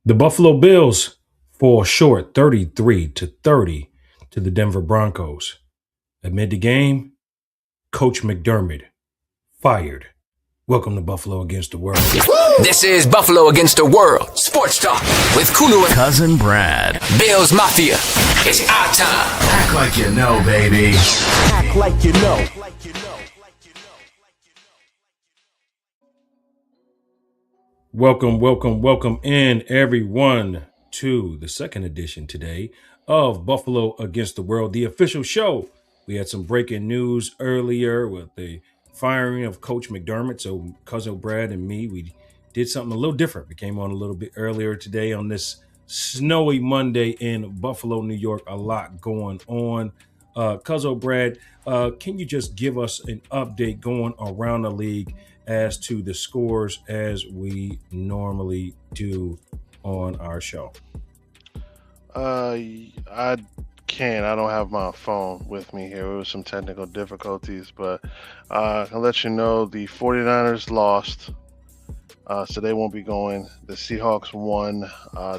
The Buffalo Bills fall short 33-30 to the Denver Broncos. Amid the game, Coach McDermott fired. Welcome to Buffalo Against the World. This is Buffalo Against the World Sports Talk with Kulu Cuzin Brad. Bills Mafia. It's our time. Act like you know, baby. Act like you know. Welcome in everyone to the second edition today of Buffalo Against the World, the official show. We had some breaking news earlier with the firing of Coach McDermott. So Cousin Brad and me, we did something a little different. We came on a little bit earlier today on this snowy Monday in Buffalo, New York. A lot going on. Cousin Brad, can you just give us an update going around the league as to the scores as we normally do on our show? I can't. I don't have my phone with me here. There was some technical difficulties, but I'll let you know the 49ers lost, so they won't be going. The Seahawks won,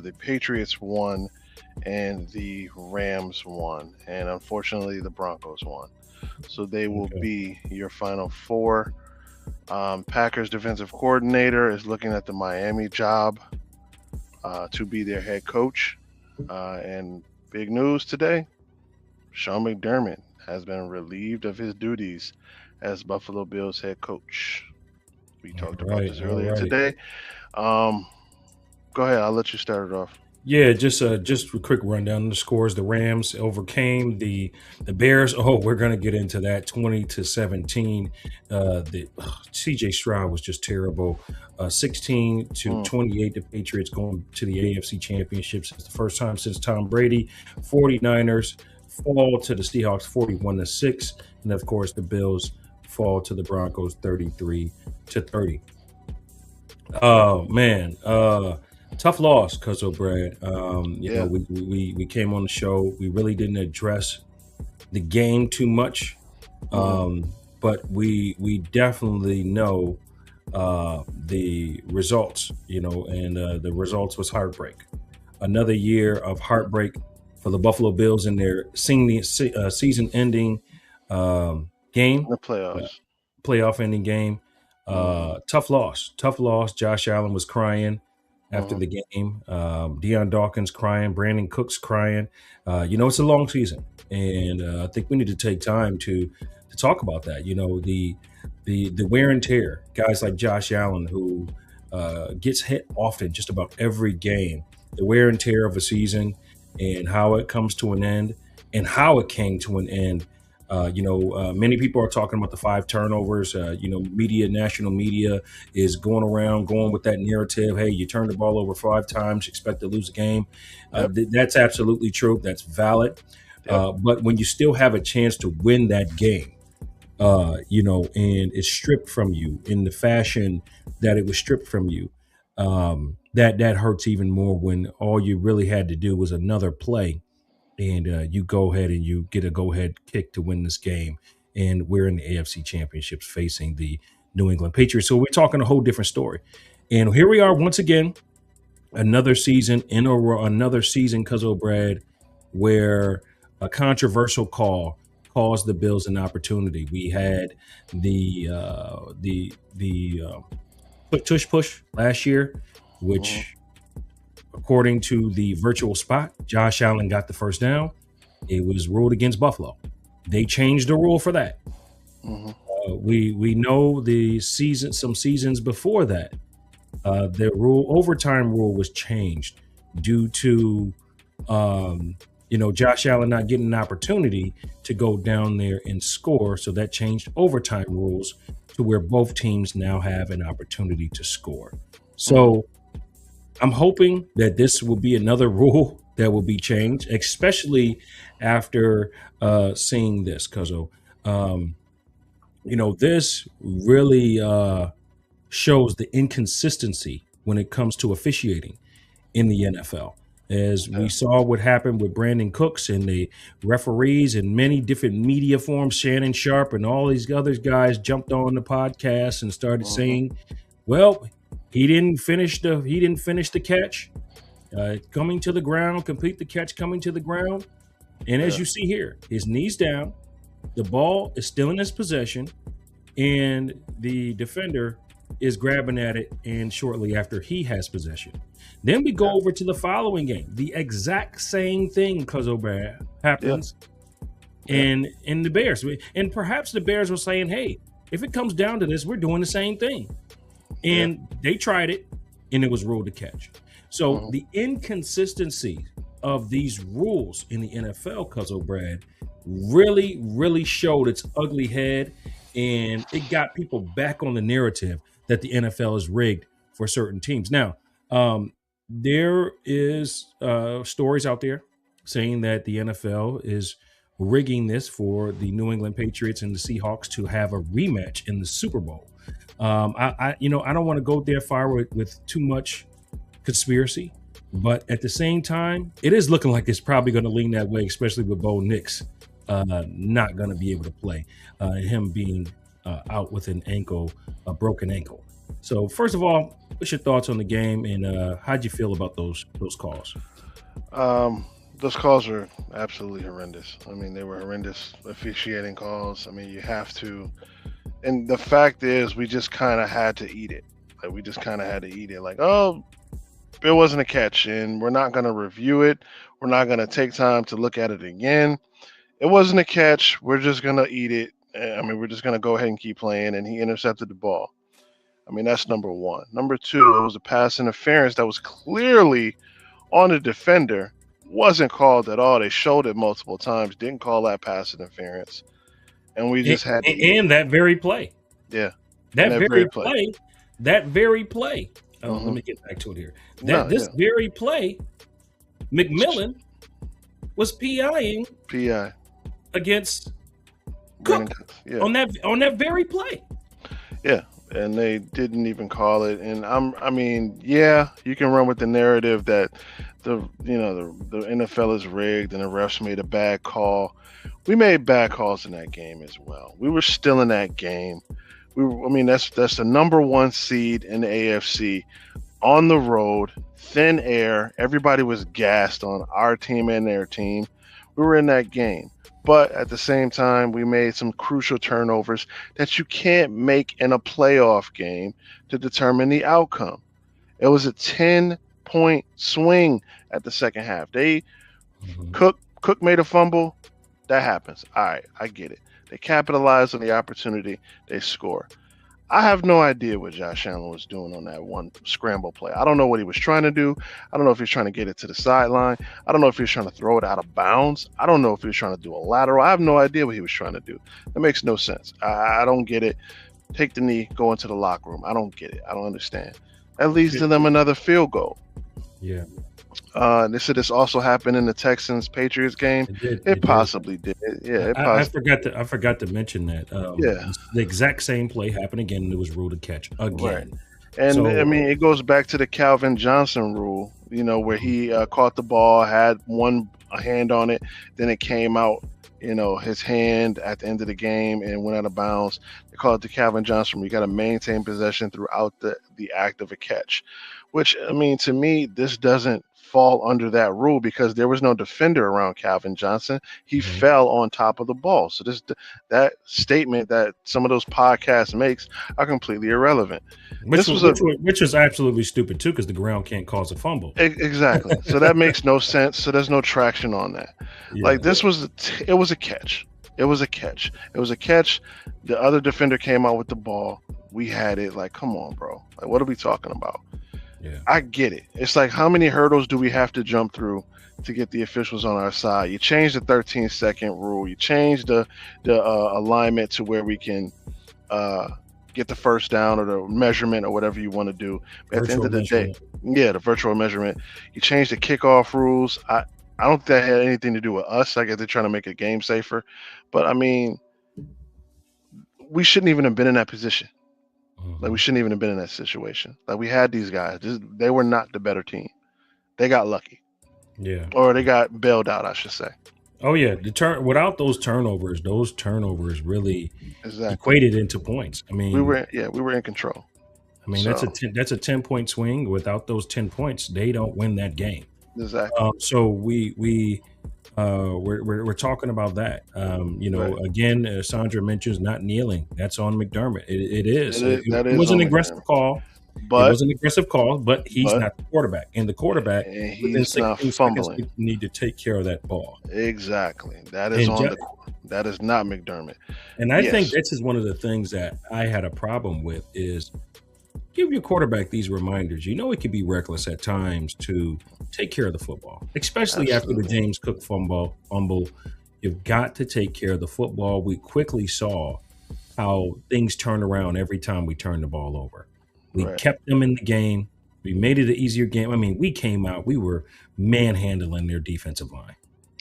the Patriots won, and the Rams won. And unfortunately, the Broncos won. So they will be your final four. Packers defensive coordinator is looking at the Miami job to be their head coach. And big news today, Sean McDermott has been relieved of his duties as Buffalo Bills head coach. We talked about this earlier today. Go ahead. I'll let you start it off. Yeah, just a quick rundown of the scores. The Rams overcame the Bears. Oh, we're going to get into that. 20-17. The CJ Stroud was just terrible. 16-28. The Patriots going to the AFC Championships. It's the first time since Tom Brady. 49ers fall to the Seahawks 41-6, and of course the Bills fall to the Broncos 33-30. Oh man. Tough loss, Cuzzo Brad. You know, we came on the show. We really didn't address the game too much, but we definitely know the results. You know, and the results was heartbreak. Another year of heartbreak for the Buffalo Bills in their season-ending game, the playoff-ending game. Tough loss. Josh Allen was crying after the game. Deion Dawkins crying, Brandon Cooks crying. You know, it's a long season, and I think we need to take time to talk about that. You know, the wear and tear. Guys like Josh Allen, who gets hit often, just about every game. The wear and tear of a season, and how it comes to an end, and how it came to an end. Many people are talking about the 5 turnovers. National media is going with that narrative. Hey, you turned the ball over 5 times, expect to lose a game. That's absolutely true. That's valid. But when you still have a chance to win that game, and it's stripped from you in the fashion that it was stripped from you, that hurts even more when all you really had to do was another play. And you go ahead and you get a go-ahead kick to win this game. And we're in the AFC Championships facing the New England Patriots. So we're talking a whole different story. And here we are once again, another season, Cuzzo Brad, where a controversial call caused the Bills an opportunity. We had the tush push last year, which according to the virtual spot, Josh Allen got the first down. It was ruled against Buffalo. They changed the rule for that. We know some seasons before that, the overtime rule was changed due to Josh Allen not getting an opportunity to go down there and score. So that changed overtime rules to where both teams now have an opportunity to score. So I'm hoping that this will be another rule that will be changed, especially after seeing this, Cuzzo. This really shows the inconsistency when it comes to officiating in the NFL. As we saw what happened with Brandon Cooks and the referees and many different media forms, Shannon Sharp and all these other guys jumped on the podcast and started saying, well, he didn't finish the catch. coming to the ground, complete the catch coming to the ground. And as Yeah. you see here, his knees down, the ball is still in his possession, and the defender is grabbing at it, and shortly after he has possession. Then we go Yeah. over to the following game. The exact same thing, Cuzzo Brad, happens in the Bears. And perhaps the Bears were saying, hey, if it comes down to this, we're doing the same thing. And they tried it, and it was ruled a catch. So the inconsistency of these rules in the NFL, Cuzzo Brad, really, really showed its ugly head, and it got people back on the narrative that the NFL is rigged for certain teams. Now, there is stories out there saying that the NFL is rigging this for the New England Patriots and the Seahawks to have a rematch in the Super Bowl. I don't want to go there far with too much conspiracy, but at the same time, it is looking like it's probably going to lean that way, especially with Bo Nix not going to be able to play, him being out with a broken ankle. So first of all, what's your thoughts on the game, and how'd you feel about those calls? Those calls were absolutely horrendous. I mean, they were horrendous officiating calls. I mean, you have to, and the fact is, we just kind of had to eat it. Like, we just kind of had to eat it. Like, oh, it wasn't a catch, and we're not going to review it. We're not going to take time to look at it again. It wasn't a catch. We're just going to eat it. I mean, we're just going to go ahead and keep playing, and he intercepted the ball. I mean, that's number one. Number two, it was a pass interference that was clearly on the defender. Wasn't called at all. They showed it multiple times. Didn't call that pass interference. And we just had to eat and that very play. Yeah. That very play. That very play. Mhm. Let me get back to it here. This very play, McMillan was PIing PI against Brandon Cook Cooks. Yeah. on that very play. Yeah. And they didn't even call it. And I mean, yeah, you can run with the narrative that the NFL is rigged and the refs made a bad call. We made bad calls in that game as well. We were still in that game. That's the number one seed in the AFC on the road, thin air. Everybody was gassed on our team and their team. We were in that game. But at the same time, we made some crucial turnovers that you can't make in a playoff game to determine the outcome. It was a 10-point swing at the second half. Cook made a fumble. That happens. All right, I get it. They capitalized on the opportunity. They score. I have no idea what Josh Allen was doing on that one scramble play. I don't know what he was trying to do. I don't know if he was trying to get it to the sideline. I don't know if he was trying to throw it out of bounds. I don't know if he was trying to do a lateral. I have no idea what he was trying to do. That makes no sense. I don't get it. Take the knee, go into the locker room. I don't get it. I don't understand. That leads to them another field goal. Yeah. They said this also happened in the Texans-Patriots game. It possibly did. Yeah, I forgot to mention that. The exact same play happened again, and it was ruled a catch again. Right. And I mean, it goes back to the Calvin Johnson rule, where he caught the ball, had a hand on it, then it came out, his hand at the end of the game and went out of bounds. They call it the Calvin Johnson rule. You got to maintain possession throughout the act of a catch, which, I mean, to me, this doesn't fall under that rule because there was no defender around Calvin Johnson. He fell on top of the ball. So that statement that some of those podcasts makes are completely irrelevant. Which was absolutely stupid too, because the ground can't cause a fumble. Exactly. So that makes no sense. So there's no traction on that. Yeah. Like it was a catch. It was a catch. It was a catch. The other defender came out with the ball. We had it. Like, come on, bro. Like, what are we talking about? Yeah. I get it. It's like, how many hurdles do we have to jump through to get the officials on our side? You change the 13-second rule. You change the alignment to where we can get the first down or the measurement or whatever you want to do. But at the end of the day, the virtual measurement. You change the kickoff rules. I don't think that had anything to do with us. I guess they're trying to make a game safer. But, I mean, we shouldn't even have been in that position. Like, we shouldn't even have been in that situation. Like, we had these guys. They were not the better team. They got lucky. Yeah. Or they got bailed out, I should say. Oh, yeah. Without those turnovers really equated into points. I mean, we were in control. I mean, So that's a 10-point swing. Without those 10 points, they don't win that game. exactly. So we're talking about that. Right. Again, Sandra mentions not kneeling. That's on McDermott. It is. That It is was an on aggressive McDermott. call. It But was an aggressive call, but he's but not the quarterback. And the quarterback, and within he's not 16 seconds, fumbling. need to take care of that ball. Exactly. That is And on ju- the. That is not McDermott. and I think Yes. this is one of the things that I had a problem with is give your quarterback these reminders. You know, it can be reckless at times to take care of the football, especially after the Absolutely. James Cook fumble. You've got to take care of the football. We quickly saw how things turned around every time we turned the ball over. We Right. kept them in the game. We made it an easier game. I mean, we came out, we were manhandling their defensive line.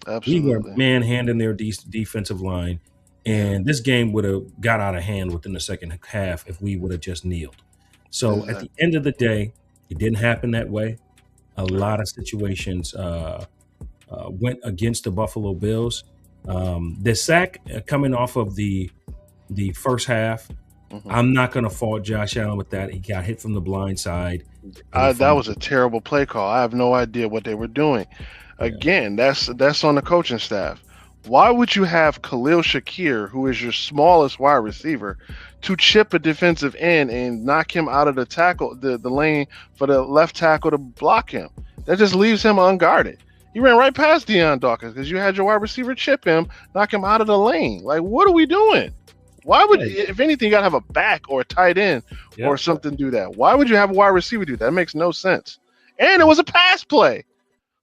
We were Absolutely. manhandling their defensive line. Yeah. And this game would have got out of hand within the second half if we would have just kneeled. So at the Exactly. end of the day, it didn't happen that way. A Right. lot of situations went against the Buffalo Bills. The sack coming off of the first half, hmm I'm not going to fault Josh Allen with that. He got hit from the blind side and he That fumbled. was a terrible play call. I have no idea what they were doing. Yeah. Again, that's on the coaching staff. Why would you have Khalil Shakir, who is your smallest wide receiver, to chip a defensive end and knock him out of the tackle, the lane for the left tackle to block him? That just leaves him unguarded. He ran right past Deion Dawkins because you had your wide receiver chip him, knock him out of the lane. Like, what are we doing? Why would, Yeah. if anything, you got to have a back or a tight end Yeah. or something do that? Why would you have a wide receiver do that? That makes no sense. And it was a pass play.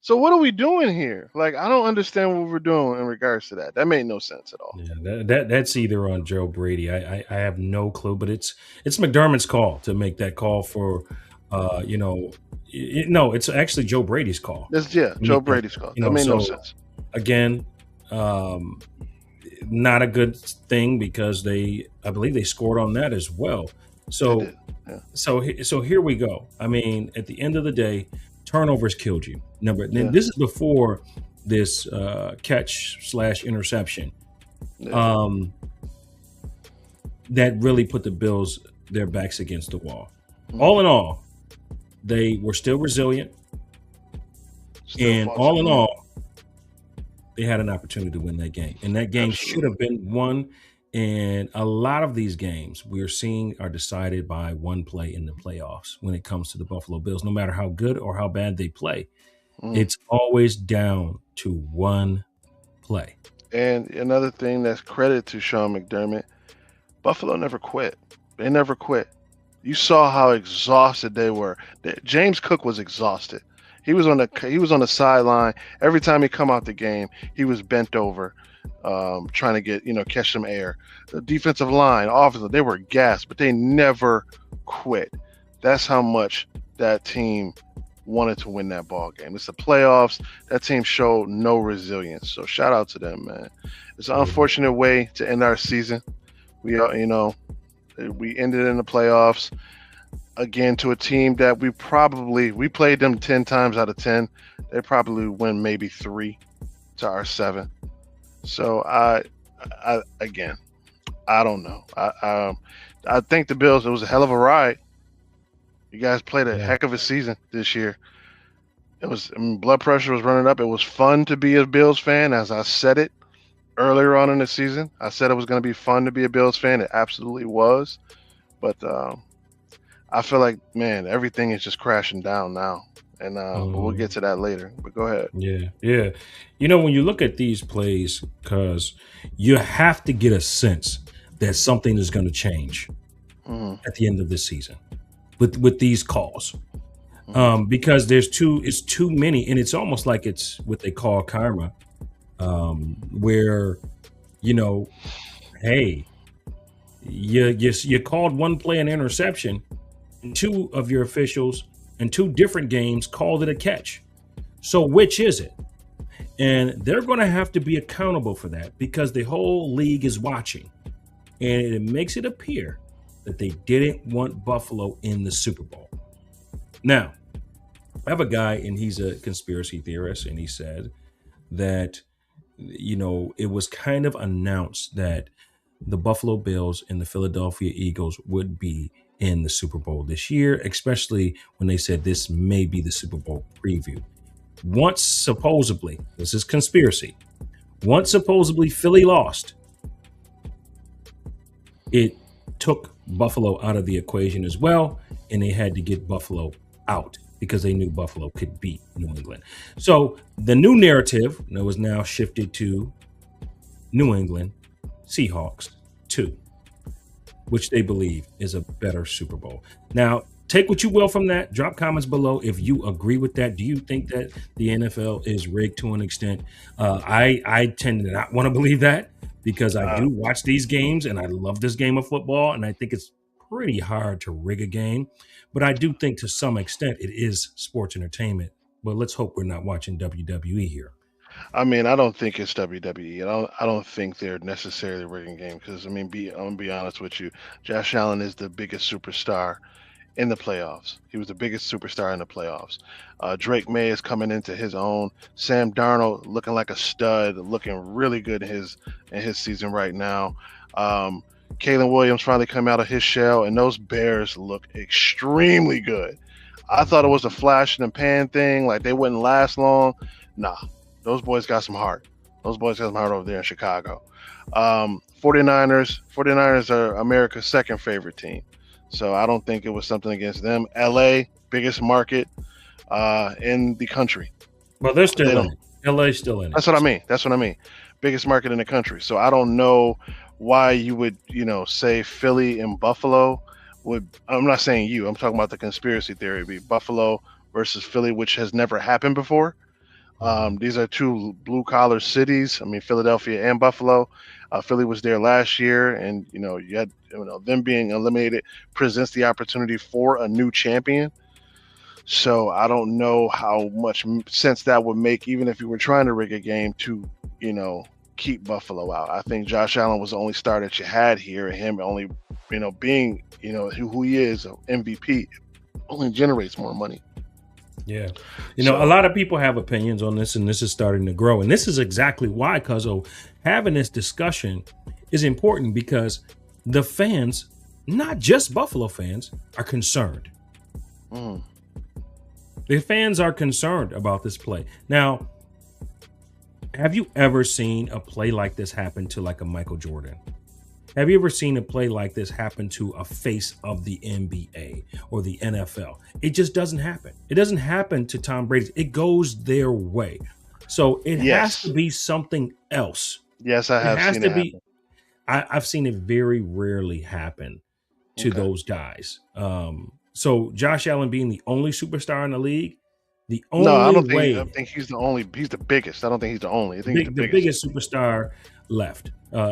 So what are we doing here? Like, I don't understand what we're doing in regards to that. That made no sense at all. Yeah, that's either on Joe Brady. I have no clue, but it's McDermott's call to make that call for, no, it's actually Joe Brady's call This, to Joe make that. Brady's call. That made no So sense. again, um, not a good thing because I believe they scored on that as well. They So did. Yeah. so here we go. I mean, at the end of the day, turnovers killed you. Yeah. This is before this catch/interception Yeah. um, that really put the Bills their backs against the wall. Mhm. All in all, they were still resilient, Still and fought all to in win. all, they had an opportunity to win that game, and that game should Absolutely. have been won. And a lot of these games we're seeing are decided by one play in the playoffs when it comes to the Buffalo Bills. No matter how good or how bad they play, Mhm. it's always down to one play. And another thing that's credit to Sean McDermott, Buffalo never quit. They never quit. You saw how exhausted they were. James Cook was exhausted. He was on the sideline. Every time he come out the game, he was bent over, trying to catch some air. The defensive line, offensive, they were gassed, but they never quit. That's how much that team wanted to win that ball game. It's the playoffs. That team showed no resilience. So shout out to them, man. It's an unfortunate way to end our season. We ended in the playoffs again to a team that we played them 10 times out of 10. They probably win maybe 3 to our 7. So I don't know. I think the Bills, it was a hell of a ride. You guys played a Yeah. heck of a season this year. Blood pressure was running up. It was fun to be a Bills fan, as I said it earlier on in the season. I said it was going to be fun to be a Bills fan. It absolutely was. But I feel like, man, everything is just crashing down now. And but we'll get to that later. But go ahead. Yeah. When you look at these plays, because you have to get a sense that something is going to change Mhm. at the end of this season with these calls. Mhm. Because it's too many, and it's almost like it's what they call karma, where hey, you called one play an interception, and 2 of your officials in 2 different games called it a catch. So which is it? And they're going to have to be accountable for that because the whole league is watching, and it makes it appear that they didn't want Buffalo in the Super Bowl. Now, I have a guy, and he's a conspiracy theorist, and he said that it was kind of announced that the Buffalo Bills and the Philadelphia Eagles would be in the Super Bowl this year, especially when they said this may be the Super Bowl preview. Once supposedly, this is conspiracy, once supposedly Philly lost, it took Buffalo out of the equation as well, and they had to get Buffalo out because they knew Buffalo could beat New England. So the new narrative was now shifted to New England Seahawks 2, which they believe is a better Super Bowl. Now, take what you will from that. Drop comments below if you agree with that. Do you think that the NFL is rigged to an extent? I tend to not want to believe that because I do watch these games and I love this game of football, and I think it's pretty hard to rig a game. But I do think to some extent it is sports entertainment. But let's hope we're not watching WWE here. I mean, I don't think it's WWE. I don't think they're necessarily rigging game because I mean, I'm gonna be honest with you. Josh Allen is the biggest superstar in the playoffs. He was the biggest superstar in the playoffs. Drake May is coming into his own. Sam Darnold looking like a stud, looking really good in his season right now. Kalen Williams finally come out of his shell, and those Bears look extremely good. I thought it was a flash in the pan thing, like they wouldn't last long. Nah, those boys got some heart. Those boys got some heart over there in Chicago. 49ers are America's second favorite team. So I don't think it was something against them. LA, biggest market in the country. Well, they're still in it. LA's still in it. That's what I mean. Biggest market in the country. So I don't know why you would, say Philly and Buffalo would. I'm not saying you. I'm talking about the conspiracy theory. It'd be Buffalo versus Philly, which has never happened before. These are two blue-collar cities. I mean, Philadelphia and Buffalo. Philly was there last year, and you had them being eliminated presents the opportunity for a new champion. So I don't know how much sense that would make, even if you were trying to rig a game to, keep Buffalo out. I think Josh Allen was the only star that you had here, and him only, being, who he is, MVP, only generates more money. Yeah. A lot of people have opinions on this, and this is starting to grow. And this is exactly why, Cuzzo, having this discussion is important because the fans, not just Buffalo fans, are concerned. The fans are concerned about this play. Now, have you ever seen a play like this happen to like a Michael Jordan? Have you ever seen a play like this happen to a face of the NBA or the NFL? It just doesn't happen. It doesn't happen to Tom Brady. It goes their way. So it has to be something else. Yes, I have seen it happen. I've seen it very rarely happen to those guys. So Josh Allen being the only superstar in the league, I think he's the only. He's the biggest. I don't think he's the only. I think he's the biggest superstar left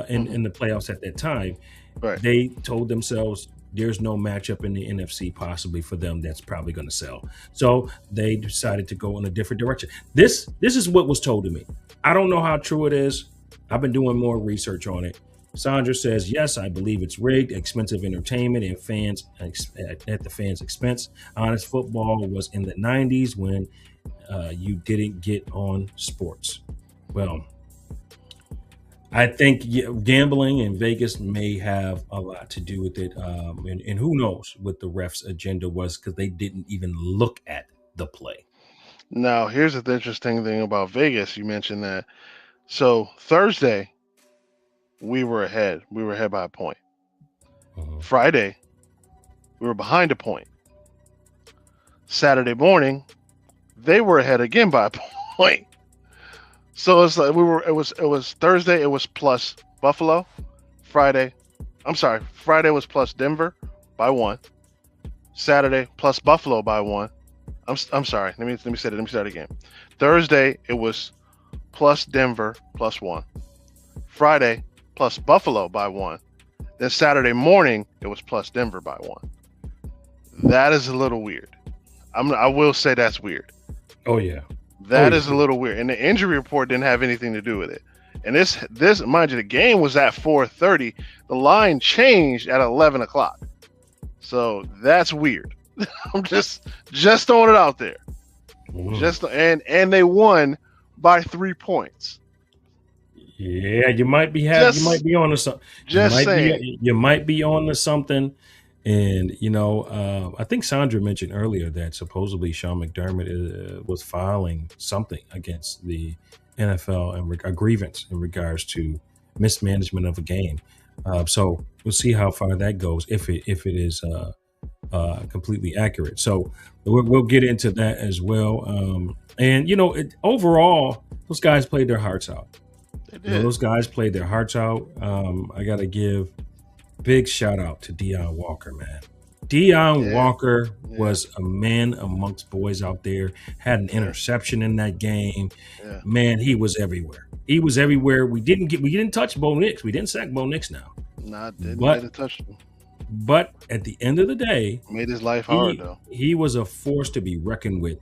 in the playoffs at that time. Right. They told themselves there's no matchup in the NFC possibly for them that's probably going to sell. So they decided to go in a different direction. This is what was told to me. I don't know how true it is. I've been doing more research on it. Sandra says, yes, I believe it's rigged, expensive entertainment and fans at the fans' expense. Honest football was in the 90s when you didn't get on sports. Well, I think gambling in Vegas may have a lot to do with it. And who knows what the refs' agenda was because they didn't even look at the play. Now, here's the interesting thing about Vegas. You mentioned that. So Thursday, we were ahead. We were ahead by a point. Friday, we were behind a point. Saturday morning, they were ahead again by a point. So it's like it was Thursday, it was plus Buffalo. Friday was plus Denver by 1. Saturday plus Buffalo by 1. I'm sorry. Let me say that. Let me start again. Thursday, it was plus Denver plus 1. Friday plus Buffalo by 1. Then Saturday morning, it was plus Denver by 1. That is a little weird. I will say that's weird. Oh yeah. That is a little weird. And the injury report didn't have anything to do with it. And this mind you, the game was at 4:30. The line changed at 11 o'clock. So that's weird. I'm just throwing it out there. And they won by 3 points. Yeah, you might be on to something. Just saying. You might be on to something. And I think Sandra mentioned earlier that supposedly Sean McDermott was filing something against the NFL and a grievance in regards to mismanagement of a game. So we'll see how far that goes if it is completely accurate. So we'll get into that as well. And overall, those guys played their hearts out. They did. Those guys played their hearts out. I got to give big shout out to Deion Walker, man. Deion Yeah. Walker Yeah. was a man amongst boys out there. Had an Yeah. interception in that game. Yeah. Man, he was everywhere. He was everywhere. We didn't touch Bo Nix. We didn't sack Bo Nix now. Nah, didn't get But a touchdown. at the end of the day, Made his life hard he though. he was a force to be reckoned with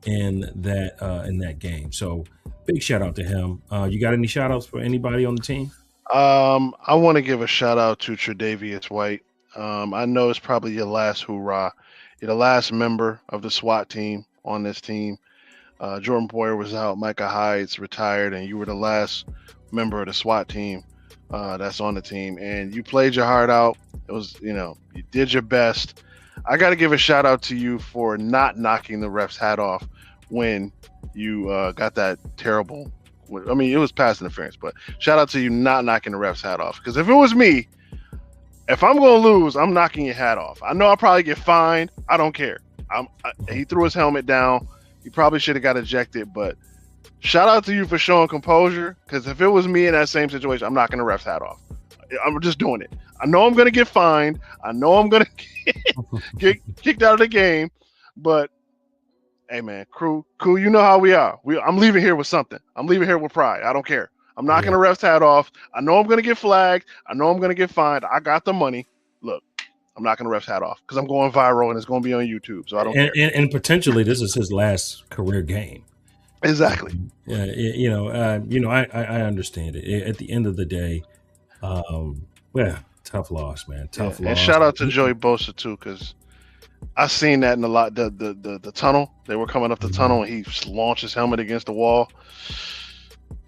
in that game. So big shout out to him. You got any shout outs for anybody on the team? I want to give a shout out to Tre'Davious White. I know it's probably your last hoorah. You're the last member of the SWAT team on this team. Jordan Boyer was out, Micah Hyde's retired, and you were the last member of the SWAT team that's on the team. And you played your heart out. It was, you did your best. I got to give a shout out to you for not knocking the ref's hat off when you got that terrible. I mean, it was pass interference, but shout out to you not knocking the ref's hat off. Because if it was me, if I'm going to lose, I'm knocking your hat off. I know I'll probably get fined. I don't care. He threw his helmet down. He probably should have got ejected, but shout out to you for showing composure. Because if it was me in that same situation, I'm knocking the ref's hat off. I'm just doing it. I know I'm going to get fined. I know I'm going to get kicked out of the game, but hey man, crew, you know how we are. I'm leaving here with something. I'm leaving here with pride. I don't care. I'm knocking Yeah. the ref's hat off. I know I'm gonna get flagged. I know I'm gonna get fined. I got the money. Look, I'm knocking the ref's hat off because I'm going viral and it's gonna be on YouTube. So I don't And, care. and potentially this is his last career game. Exactly. I understand it. At the end of the day, tough loss, man. Yeah. Tough loss. And shout out to Joey Bosa too, because I seen that in a lot. The tunnel. They were coming up the tunnel and he launched his helmet against the wall.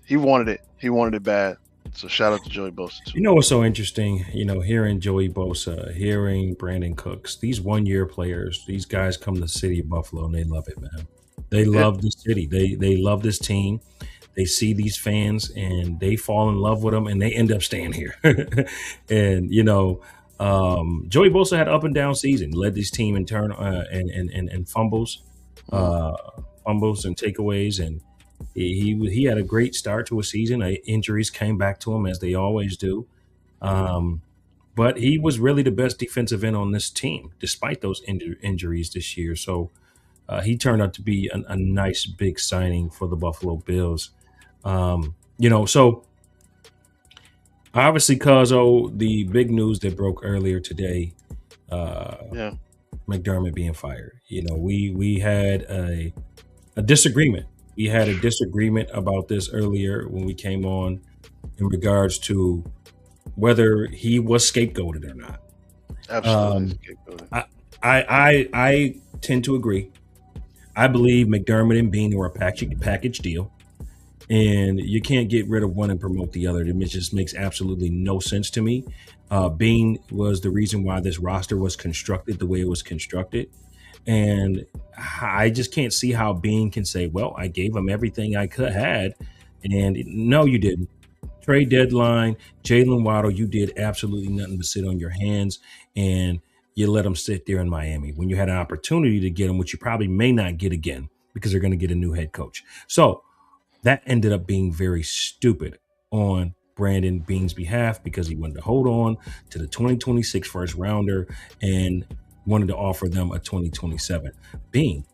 He wanted it. He wanted it bad. So shout out to Joey Bosa too. You know what's so interesting? Hearing Joey Bosa, hearing Brandon Cooks, these 1-year players, these guys come to the city of Buffalo and they love it, man. They love the city. They love this team. They see these fans and they fall in love with them and they end up staying here. And Joey Bosa had an up and down season. Led this team in turn and fumbles, fumbles and takeaways, and he had a great start to a season. Injuries came back to him as they always do, but he was really the best defensive end on this team despite those injuries this year. So he turned out to be a nice big signing for the Buffalo Bills. So obviously, Cuzzo, the big news that broke earlier today, Yeah. McDermott being fired. We had a disagreement. We had a disagreement about this earlier when we came on in regards to whether he was scapegoated or not. Absolutely. I tend to agree. I believe McDermott and Bean were a package deal, and you can't get rid of one and promote the other. It just makes absolutely no sense to me. Bean was the reason why this roster was constructed the way it was constructed. And I just can't see how Bean can say, well, I gave him everything I could had. And no, you didn't. Trade deadline, Jalen Waddle, you did absolutely nothing but sit on your hands and you let him sit there in Miami when you had an opportunity to get him, which you probably may not get again because they're going to get a new head coach. So that ended up being very stupid on Brandon Bean's behalf because he wanted to hold on to the 2026 first rounder and wanted to offer them a 2027. Bean,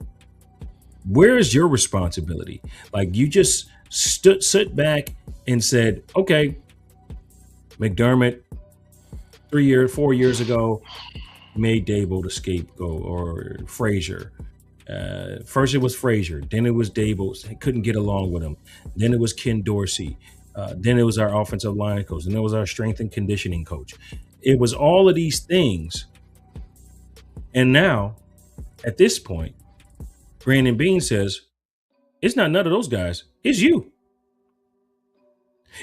where is your responsibility? Like you just sit back and said, okay, McDermott 4 years ago made Dable the scapegoat or Frazier. First it was Frazier, then it was Dable. He couldn't get along with him. Then it was Ken Dorsey. Then it was our offensive line coach. Then it was our strength and conditioning coach. It was all of these things. And now, at this point, Brandon Bean says, it's not none of those guys. It's you.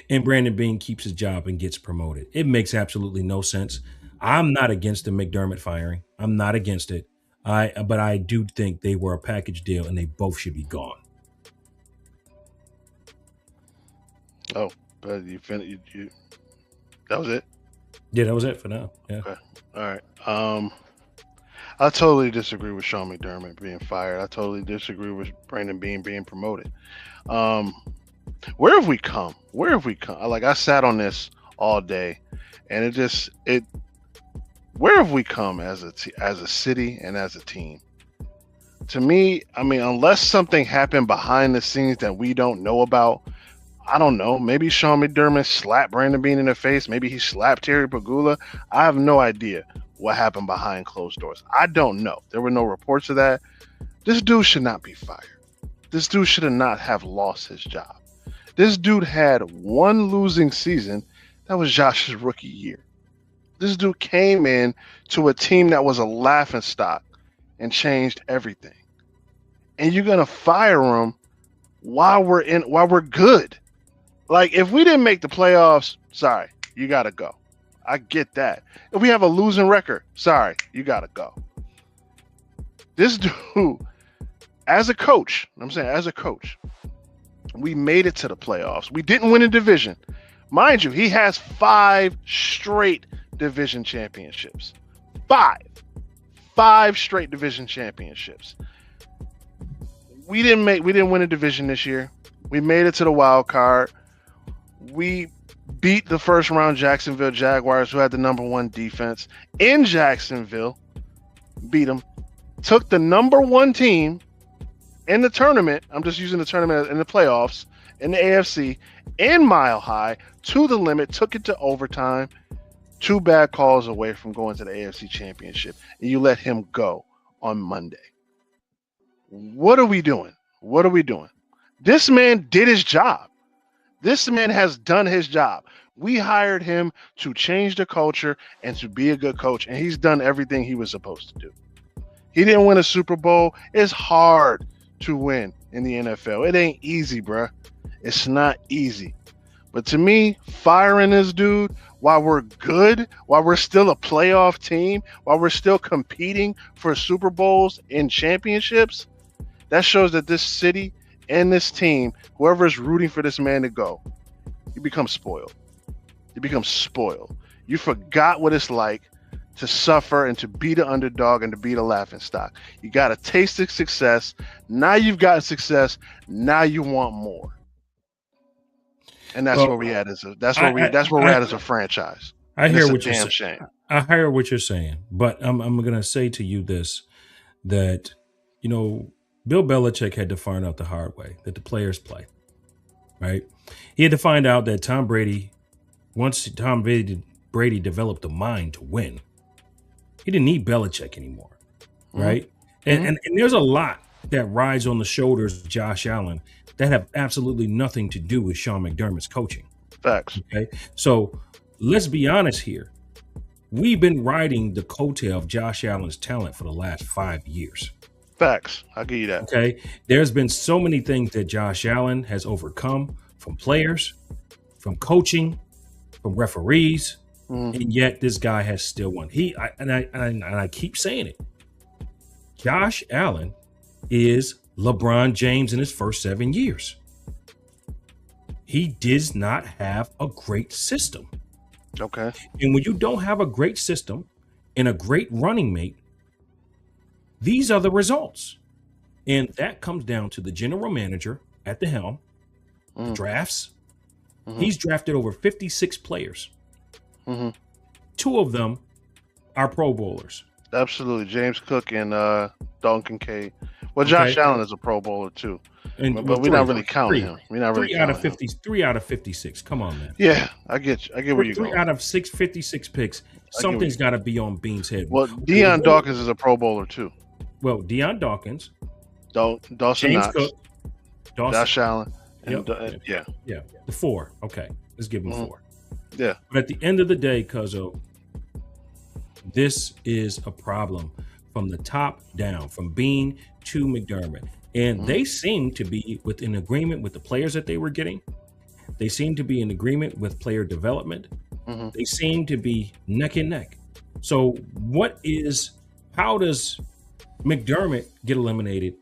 And Brandon Bean keeps his job and gets promoted. It makes absolutely no sense. I'm not against the McDermott firing. I'm not against it. But I do think they were a package deal, and they both should be gone. Oh, but you finished. You that was it. Yeah, that was it for now. Yeah. Okay. All right. I totally disagree with Sean McDermott being fired. I totally disagree with Brandon Beane being promoted. Where have we come? Where have we come? Like, I sat on this all day, and it. Where have we come as a city and as a team? To me, I mean, unless something happened behind the scenes that we don't know about, I don't know. Maybe Sean McDermott slapped Brandon Beane in the face. Maybe he slapped Terry Pagula. I have no idea what happened behind closed doors. I don't know. There were no reports of that. This dude should not be fired. This dude should not have lost his job. This dude had one losing season. That was Josh's rookie year. This dude came in to a team that was a laughingstock and changed everything. And you're gonna fire him while we're good. Like, if we didn't make the playoffs, sorry, you gotta go. I get that. If we have a losing record, sorry, you gotta go. This dude, as a coach, we made it to the playoffs. We didn't win a division. Mind you, he has 5 straight division championships. 5 straight division championships. We didn't win a division this year. We made it to the wild card. We beat the first round Jacksonville Jaguars, who had the number 1 defense in Jacksonville. Beat them. Took the number 1 team in the tournament. I'm just using the tournament in the playoffs in the AFC in Mile High to the limit. Took it to overtime. 2 bad calls away from going to the AFC Championship, and you let him go on Monday. What are we doing? What are we doing? This man did his job. This man has done his job. We hired him to change the culture and to be a good coach, and he's done everything he was supposed to do. He didn't win a Super Bowl. It's hard to win in the NFL. It ain't easy, bruh. It's not easy. But to me, firing this dude while we're good, while we're still a playoff team, while we're still competing for Super Bowls and championships, that shows that this city and this team, whoever is rooting for this man to go, you become spoiled. You become spoiled. You forgot what it's like to suffer and to be the underdog and to be the laughingstock. You got a taste of success. Now you've gotten success. Now you want more. And that's where we at as a franchise. I And hear it's a what you're damn saying. shame. I hear what you're saying, but I'm going to say to you this, that, you know, Bill Belichick had to find out the hard way that the players play, right? He had to find out that once Tom Brady developed a mind to win, he didn't need Belichick anymore, right? Mm-hmm. And there's a lot that rides on the shoulders of Josh Allen that have absolutely nothing to do with Sean McDermott's coaching. Facts. Okay, so let's be honest here. We've been riding the coattail of Josh Allen's talent for the last 5 years. Facts. I'll give you that. Okay, there's been so many things that Josh Allen has overcome, from players, from coaching, from referees, and yet this guy has still won. I keep saying it. Josh Allen is LeBron James in his first 7 years. He does not have a great system. Okay. And when you don't have a great system and a great running mate, these are the results. And that comes down to the general manager at the helm, drafts. He's drafted over 56 players. 2 of them are Pro Bowlers. Absolutely. James Cook and Dalton Kincaid. Well, Josh Allen is a Pro Bowler too. But we're not really counting him. We're not really counting him. 3 out of 56. Come on, man. Yeah, I get you. I get where you're going. 3 out of 56 picks. Something's got to be on Bean's head. Well, Deion Dawkins is a Pro Bowler too. Well, Deion Dawkins, Dawson James Knox, Cook, Josh Allen, and yeah, the 4. Okay, let's give him 4. Yeah. But at the end of the day, Cuzzo, this is a problem from the top down, from Bean to McDermott. And they seem to be within agreement with the players that they were getting. They seem to be in agreement with player development. They seem to be neck and neck. So how does McDermott get eliminated,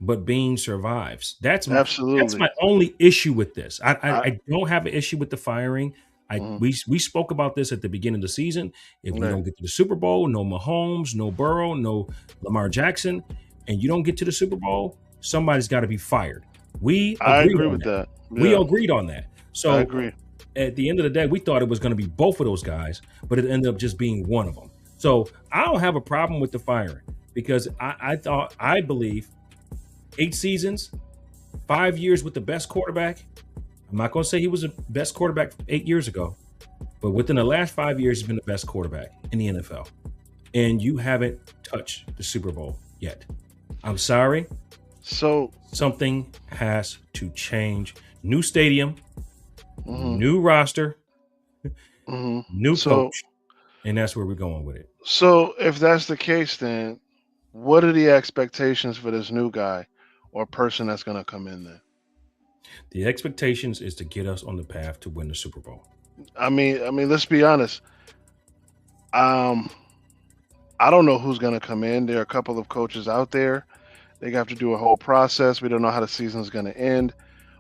but Bean survives? That's Absolutely. my only issue with this. I, I don't have an issue with the firing. mhm, We spoke about this at the beginning of the season. If you right. don't get to the Super Bowl, no Mahomes, no Burrow, no Lamar Jackson, and you don't get to the Super Bowl, somebody's got to be fired. We I agreed agree on with that. that. We Yeah, agreed on that. I So agree. at the end of the day, we thought it was going to be both of those guys, but it ended up just being one of them. So I don't have a problem with the firing because I believe 8 seasons, 5 years with the best quarterback. I'm not going to say he was the best quarterback 8 years ago, but within the last 5 years, he's been the best quarterback in the NFL. And you haven't touched the Super Bowl yet. I'm sorry. So, Something has to change. New stadium, mhm, new roster, mhm. new so, coach, and that's where we're going with it. so if that's the case, then what are the expectations for this new guy or person that's going to come in there? The expectations is to get us on the path to win the Super Bowl. I mean, let's be honest. Um, I don't know who's going to come in. There are a couple of coaches out there. They have to do a whole process. We don't know how the season's going to end.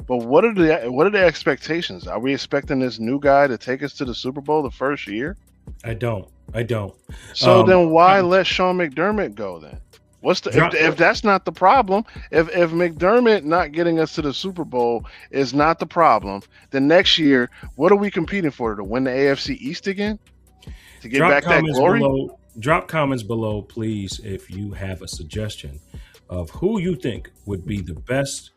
But what are the expectations? Are we expecting this new guy to take us to the Super Bowl the first year? I don't. So Um, then why let Sean McDermott go then? What's the drop, if that's not the problem? If McDermott not getting us to the Super Bowl is not the problem, then next year what are we competing for, to win the AFC East again? To get drop back that comments glory? below. Drop comments below, please, if you have a suggestion of who you think would be the best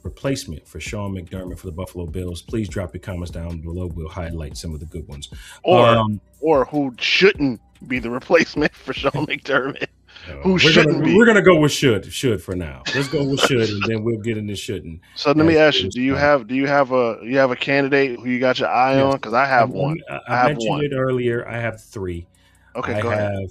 replacement for Sean McDermott for the Buffalo Bills. Please drop your comments down below. We'll highlight some of the good ones. Or or who shouldn't be the replacement for Sean McDermott? Who shouldn't We're be? gonna go with should for now. Let's go with should, and then we'll get into shouldn't. So let As me ask you: things Do you come. have a candidate who you got your eye Yes, on? Because I have one. I I have mentioned one. it earlier. I have three. Okay, I go ahead. have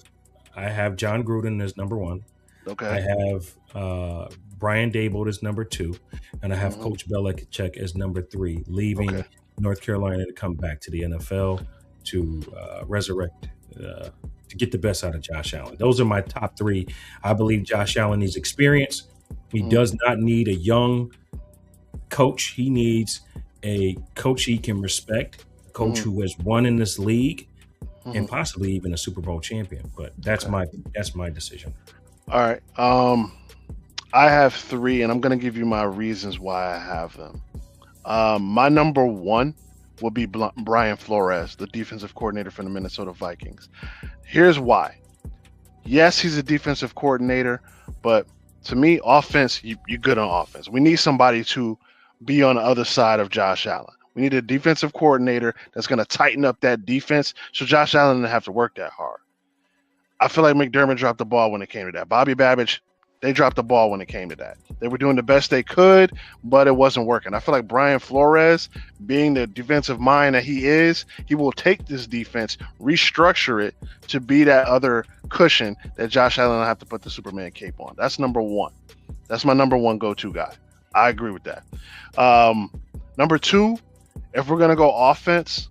I have John Gruden as number one. I Okay. have Brian Dable as number two, and I have Hmm. Coach Belichick as number three, leaving Okay. North Carolina to come back to the NFL to resurrect, to get the best out of Josh Allen. Those are my top three. I believe Josh Allen needs experience. He Hmm. does not need a young coach. He needs a coach he can respect, a coach Hmm. who has won in this league, Hmm. and possibly even a Super Bowl champion. But Okay. that's my decision. All right. I have three, and I'm gonna give you my reasons why I have them. My number one will be Brian Flores, the defensive coordinator for the Minnesota Vikings. Here's why. Yes, he's a defensive coordinator, but to me, offense, you're good on offense. We need somebody to be on the other side of Josh Allen. We need a defensive coordinator that's going to tighten up that defense so Josh Allen doesn't have to work that hard. I feel like McDermott dropped the ball when it came to that. Bobby Babbage, they dropped the ball when it came to that. They were doing the best they could, but it wasn't working. I feel like Brian Flores, being the defensive mind that he is, he will take this defense, restructure it to be that other cushion that Josh Allen will have to put the Superman cape on. That's number one. That's my number one go-to guy. I agree with that. Number two, if we're going to go offense,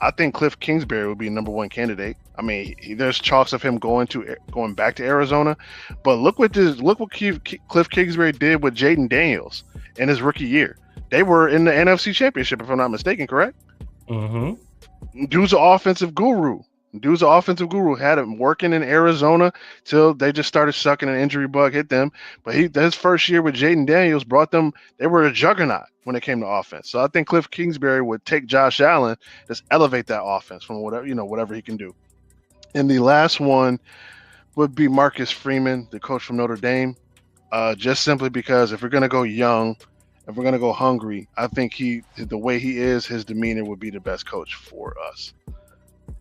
I think Cliff Kingsbury would be number one candidate. I mean, there's talks of him going back to Arizona, but look what Cliff Kingsbury did with Jaden Daniels in his rookie year. They were in the NFC Championship, if I'm not mistaken, correct? Mm-hmm. Dude's an offensive guru. Had him working in Arizona till they just started sucking, an injury bug hit them. But his first year with Jaden Daniels brought them, they were a juggernaut when it came to offense. So I think Cliff Kingsbury would take Josh Allen, just elevate that offense from whatever he can do. And the last one would be Marcus Freeman, the coach from Notre Dame. Just simply because if we're going to go young, if we're going to go hungry, I think the way he is, his demeanor would be the best coach for us.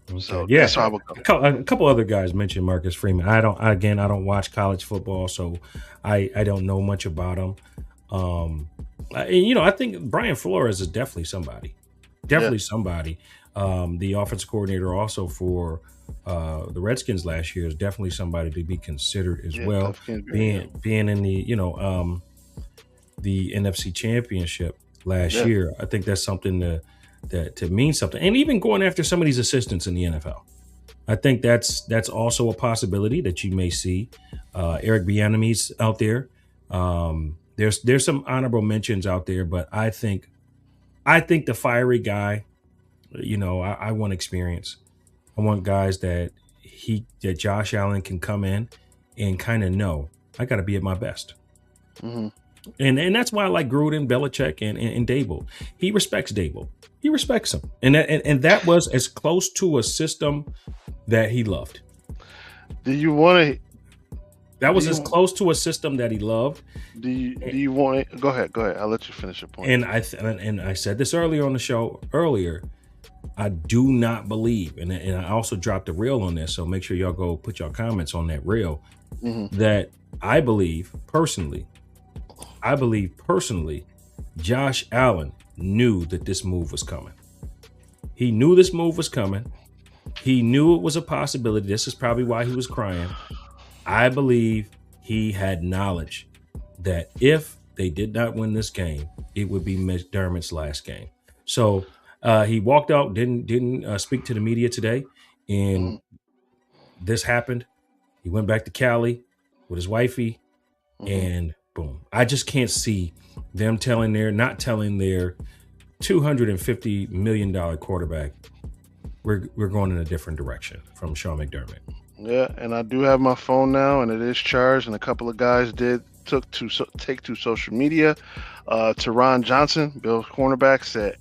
Okay. So Yeah, that's how I would go. a couple other guys mentioned Marcus Freeman. I don't watch college football, so I don't know much about him. I think Brian Flores is definitely somebody. Yeah. The offensive coordinator also for the Redskins last year is definitely somebody to be considered as Yeah, well. Cliff Kingsbury. Being in the NFC Championship last Yeah. year, I think that's something to mean something. And even going after some of these assistants in the NFL. I think that's also a possibility that you may see. Eric Bieniemy's out there. There's some honorable mentions out there, but I think the fiery guy. I want experience. I want guys that Josh Allen can come in and kind of know I got to be at my best. Mm-hmm. And that's why I like Gruden, Belichick, and Dable. He respects Dable. He respects him, and that was as close to a system that he loved. Do you want to? That was as close to a system that he loved. Do you want to? Go ahead. I'll let you finish your point. And I said this earlier on the show. I do not believe, and I also dropped a reel on this, so make sure y'all go put your comments on that reel. Mm-hmm. That I believe personally, Josh Allen knew that this move was coming. He knew this move was coming. He knew it was a possibility. This is probably why he was crying. I believe he had knowledge that if they did not win this game, it would be McDermott's last game. So he walked out, didn't speak to the media today, and this happened. He went back to Cali with his wifey, and boom. I just can't see them not telling their $250 million quarterback, we're going in a different direction from Sean McDermott. Yeah, and I do have my phone now, and it is charged, and a couple of guys take to social media. Teron Johnson, Bill's cornerback, said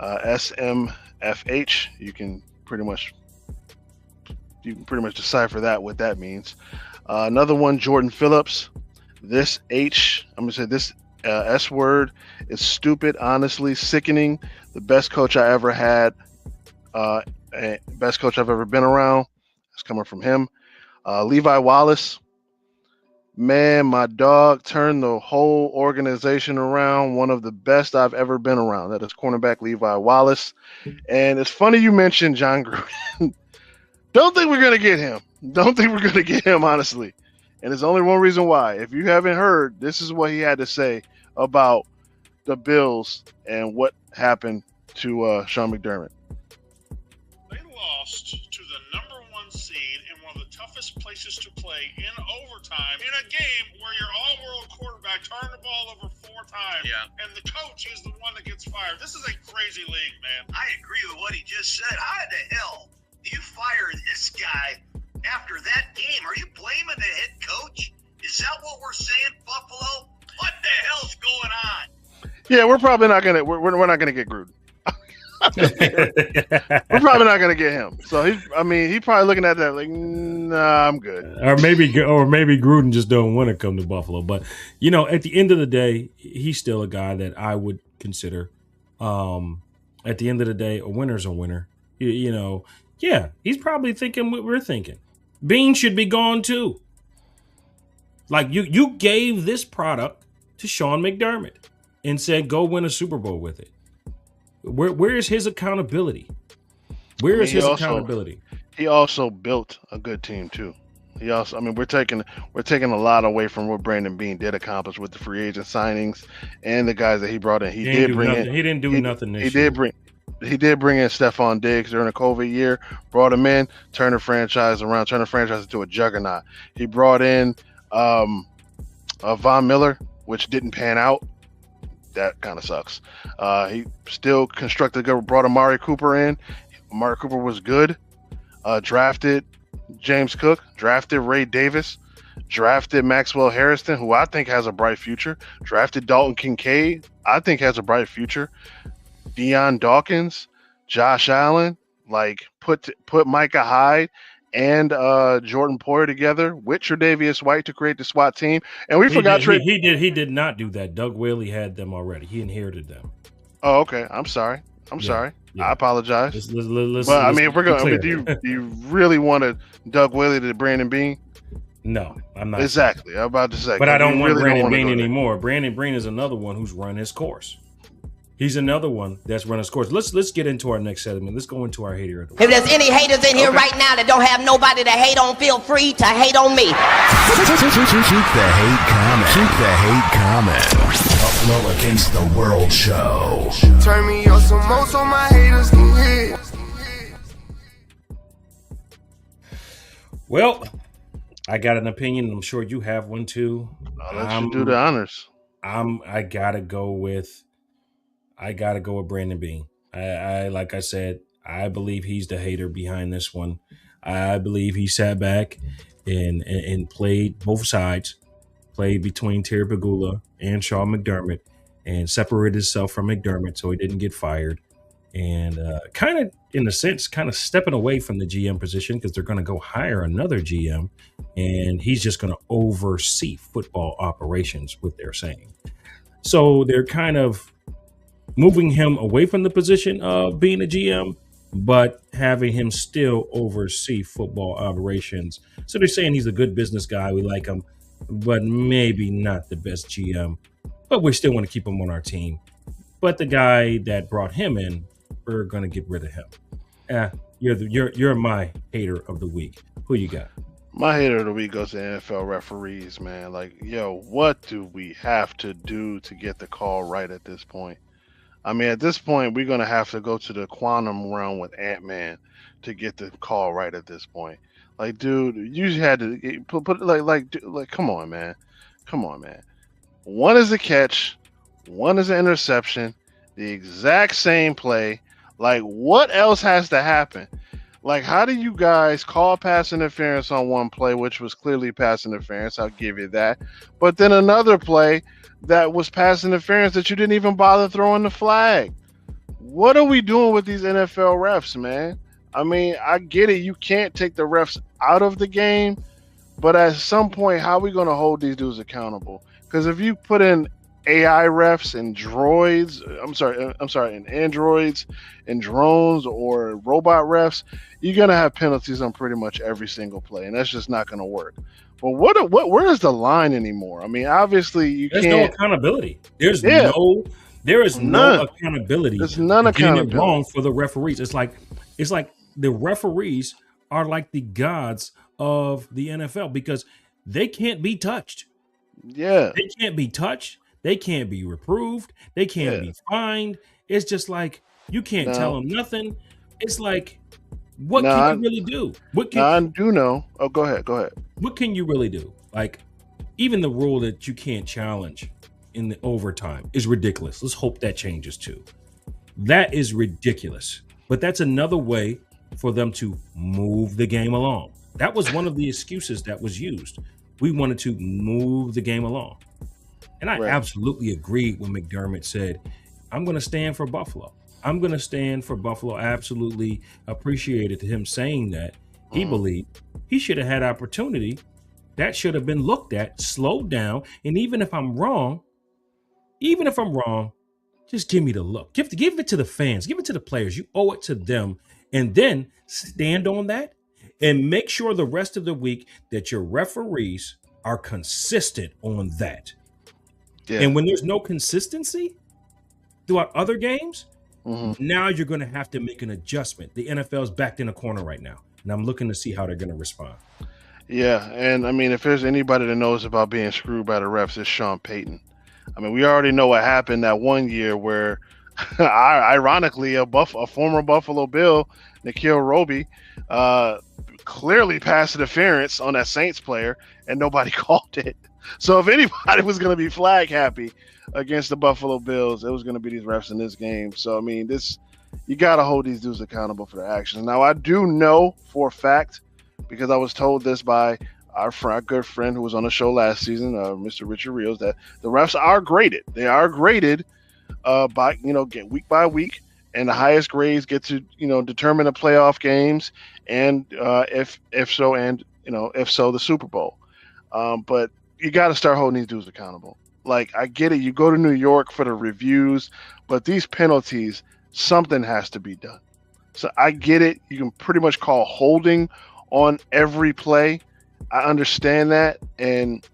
SMFH. You can pretty much decipher what that means. Another one, Jordan Phillips. This S word is stupid, honestly, sickening. The best coach I ever had, best coach I've ever been around. It's coming from him. Levi Wallace. Man, my dog turned the whole organization around. One of the best I've ever been around. That is cornerback Levi Wallace. And it's funny you mentioned John Gruden. Don't think we're going to get him, honestly. And there's only one reason why. If you haven't heard, this is what he had to say about the Bills and what happened to Sean McDermott. They lost to the number one seed in one of the toughest places to play in overtime in a game where your all-world quarterback turned the ball over 4 times, and the coach is the one that gets fired. This is a crazy league, man. I agree with what he just said. How the hell do you fire this guy after that game? Are you blaming the head coach? Is that what we're saying, Buffalo? What the hell's going on? Yeah, we're probably not gonna. We're not gonna get Gruden. We're probably not gonna get him. So he's probably looking at that like, nah, I'm good. Or maybe Gruden just don't want to come to Buffalo. But at the end of the day, he's still a guy that I would consider. At the end of the day, a winner's a winner. Yeah, he's probably thinking what we're thinking. Bean should be gone too. Like you gave this product to Sean McDermott and said, go win a Super Bowl with it. Where is his accountability? Where is his accountability? He also built a good team too. He also, we're taking a lot away from what Brandon Beane did accomplish with the free agent signings and the guys that he brought in. He didn't do nothing this year. He did bring in Stephon Diggs during the COVID year, brought him in, turned the franchise around, turned the franchise into a juggernaut. He brought in Von Miller, which didn't pan out. That kind of sucks. He still brought Amari Cooper in. Amari Cooper was good. Drafted James Cook, drafted Ray Davis, drafted Maxwell Harrison, who I think has a bright future, drafted Dalton Kincaid, I think has a bright future. Deion Dawkins, Josh Allen, put Micah Hyde and Jordan Poyer together with Tre'Davious White to create the SWAT team. And he did not do that. Doug Whaley had them already. He inherited them. Oh, okay. I'm sorry. Yeah. I apologize. If we're going, do you really want Doug Whaley to Brandon Beane? No, I'm not. Exactly. I'm about to say. But I don't want Brandon Beane anymore. Brandon Beane is another one who's run his course. He's another one that's run his course. Let's get into our next segment. Let's go into our hater of the week. If there's any haters in here right now that don't have nobody to hate on, feel free to hate on me. Keep the hate coming. Buffalo Against the World show. Turn me up some more so my haters can hear. Well, I got an opinion. I'm sure you have one too. I'll let you do the honors. I gotta go with Brandon Bean. I like I said, I believe he's the hater behind this one. I believe he sat back and played both sides, played between Terry Pagula and Sean McDermott, and separated himself from McDermott so he didn't get fired. And kind of, in a sense, kind of stepping away from the GM position because they're going to go hire another GM, and he's just going to oversee football operations, what they're saying. So they're kind of moving him away from the position of being a GM, but having him still oversee football operations. So they're saying he's a good business guy. We like him, but maybe not the best GM. But we still want to keep him on our team. But the guy that brought him in, we're gonna get rid of him. You're my hater of the week. Who you got? My hater of the week goes to NFL referees, man. Like, yo, what do we have to do to get the call right at this point? I mean, at this point, we're gonna have to go to the quantum realm with Ant-Man to get the call right at this point. Like, dude, you had to put like, come on, man. One is a catch, one is an interception, the exact same play. Like, what else has to happen? Like, how do you guys call pass interference on one play, which was clearly pass interference? I'll give you that. But then another play that was pass interference that you didn't even bother throwing the flag. What are we doing with these NFL refs, man? I mean, I get it. You can't take the refs out of the game, but at some point, how are we going to hold these dudes accountable? Because if you put in AI refs and droids, and androids and drones or robot refs, you're gonna have penalties on pretty much every single play, and that's just not gonna work. But where is the line anymore? I mean, obviously There's can't. no accountability. There is no accountability. There's none accountability. Getting it wrong for the referees. It's like the referees are like the gods of the NFL because they can't be touched. Yeah, they can't be touched. They can't be reproved. They can't be fined. It's just like you can't tell them nothing. It's like, what can you really do? I do know. Oh, go ahead. What can you really do? Like, even the rule that you can't challenge in the overtime is ridiculous. Let's hope that changes too. That is ridiculous. But that's another way for them to move the game along. That was one of the excuses that was used. We wanted to move the game along. And I absolutely agreed when McDermott said, I'm going to stand for Buffalo. I absolutely appreciated him saying that. He believed he should have had opportunity. That should have been looked at, slowed down. And even if I'm wrong, just give me the look. Give it to the fans. Give it to the players. You owe it to them. And then stand on that and make sure the rest of the week that your referees are consistent on that. Yeah. And when there's no consistency throughout other games, now you're going to have to make an adjustment. The NFL's backed in a corner right now, and I'm looking to see how they're going to respond. Yeah, and I mean, if there's anybody that knows about being screwed by the refs, it's Sean Payton. I mean, we already know what happened that one year where, ironically, a former Buffalo Bill, Nikhil Roby, clearly passed interference on that Saints player, and nobody called it. So if anybody was going to be flag happy against the Buffalo Bills, it was going to be these refs in this game. So, I mean, you got to hold these dudes accountable for their actions. Now, I do know for a fact, because I was told this by our good friend who was on the show last season, Mr. Richard Rios, that the refs are graded. They are graded by get week by week, and the highest grades get to determine the playoff games, and if so, the Super Bowl. But you got to start holding these dudes accountable. Like, I get it. You go to New York for the reviews, but these penalties, something has to be done. So I get it. You can pretty much call holding on every play. I understand that. And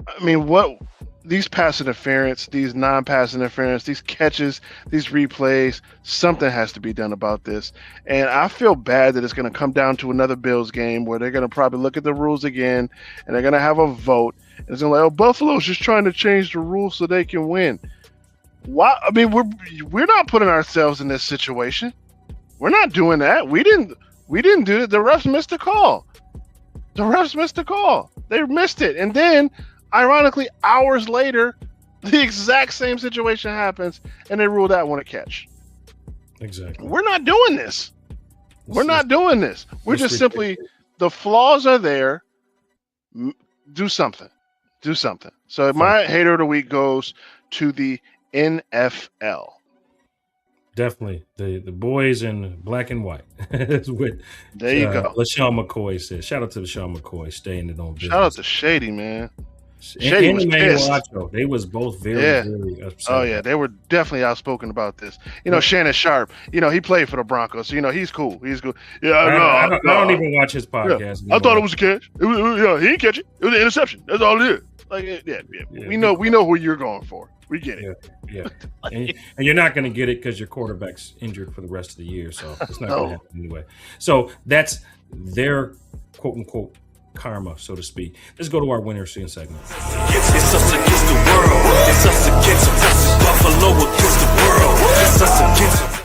I mean, these pass interference, these non-pass interference, these catches, these replays, something has to be done about this. And I feel bad that it's going to come down to another Bills game where they're going to probably look at the rules again and they're going to have a vote. And it's going to be like, Buffalo's just trying to change the rules so they can win. Why? I mean, we're not putting ourselves in this situation. We're not doing that. We didn't We didn't do it. The refs missed the call. The refs missed the call. They missed it. And then, ironically, hours later, the exact same situation happens, and they rule that one a catch. Exactly. We're not doing this. We're not doing this. We're just simply, the flaws are there. Do something. Do something. So my hater of the week goes to the NFL. Definitely. The boys in black and white. That's what there you go. LaShawn McCoy said. Shout out to LaShawn McCoy staying in on business. Shout out to Shady, man. Shady and Emmanuel Acho. They was both very upset. Oh, yeah. They were definitely outspoken about this. Shannon Sharp, he played for the Broncos. So, he's cool. He's cool. Yeah, I don't even watch his podcast. Yeah. I thought it was a catch. He didn't catch it. It was an interception. That's all it is. Like, yeah. We know who you're going for. We get it. Yeah. And you're not going to get it because your quarterback's injured for the rest of the year. So it's not going to happen anyway. So that's their quote unquote karma, so to speak. Let's go to our winner scene segment. It's us against the world. It's us against Buffalo against the world. It's us against.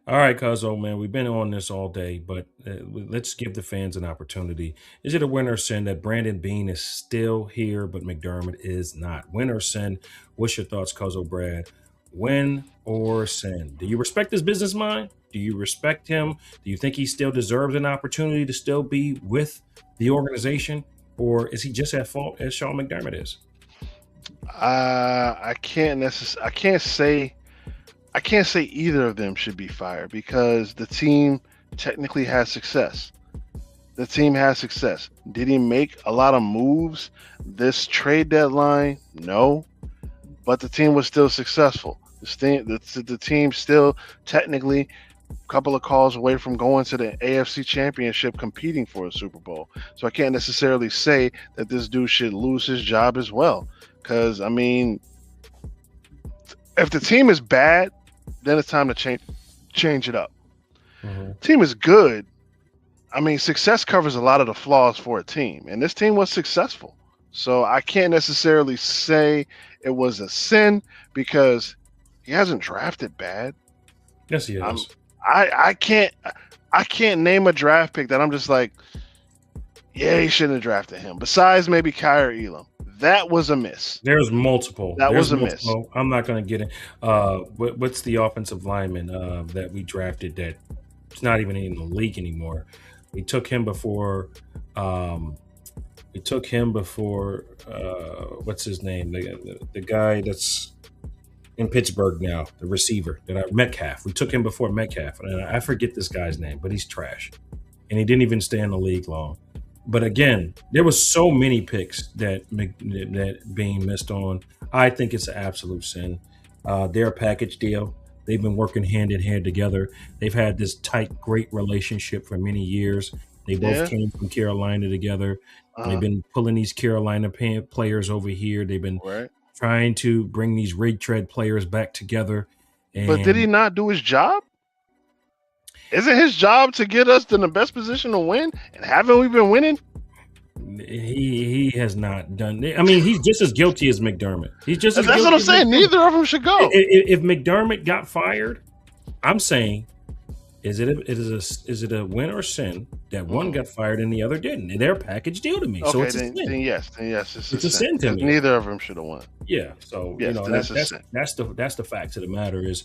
All right, Cuzzo, man, we've been on this all day, but let's give the fans an opportunity. Is it a win or sin that Brandon Beane is still here, but McDermott is not? Win or sin? What's your thoughts, Cuzzo Brad? Win or sin? Do you respect his business mind? Do you respect him? Do you think he still deserves an opportunity to still be with the organization? Or is he just at fault as Sean McDermott is? I can't say either of them should be fired because the team technically has success. The team has success. Did he make a lot of moves this trade deadline? No. But the team was still successful. The team still technically a couple of calls away from going to the AFC Championship competing for a Super Bowl. So I can't necessarily say that this dude should lose his job as well. Because, if the team is bad, then it's time to change it up. Mm-hmm. Team is good. Success covers a lot of the flaws for a team, and this team was successful. So I can't necessarily say it was a sin because he hasn't drafted bad. Yes, he has. I can't name a draft pick that I'm just like, yeah, he shouldn't have drafted him. Besides maybe Kyrie Elam. That was a miss. There's multiple. There's miss. I'm not going to get it. What's the offensive lineman that we drafted that it's not even in the league anymore? We took him before. What's his name? The guy that's in Pittsburgh now, the receiver Metcalf. We took him before Metcalf, and I forget this guy's name, but he's trash, and he didn't even stay in the league long. But again, there was so many picks that being missed on. I think it's an absolute sin. They're a package deal. They've been working hand in hand together. They've had this tight, great relationship for many years. They both came from Carolina together. They've been pulling these Carolina players over here. They've been trying to bring these retread players back together. But did he not do his job? Isn't his job to get us in the best position to win? And haven't we been winning? He has not done. He's just as guilty as McDermott. He's just as That's guilty what I'm as saying. McDermott. Neither of them should go. If McDermott got fired, I'm saying, is it a win or sin that one got fired and the other didn't? And they're a package deal to me. Okay, so it's a sin. Then yes, it's a sin to me. Neither of them should have won. Yeah. So yes, that's the fact of the matter is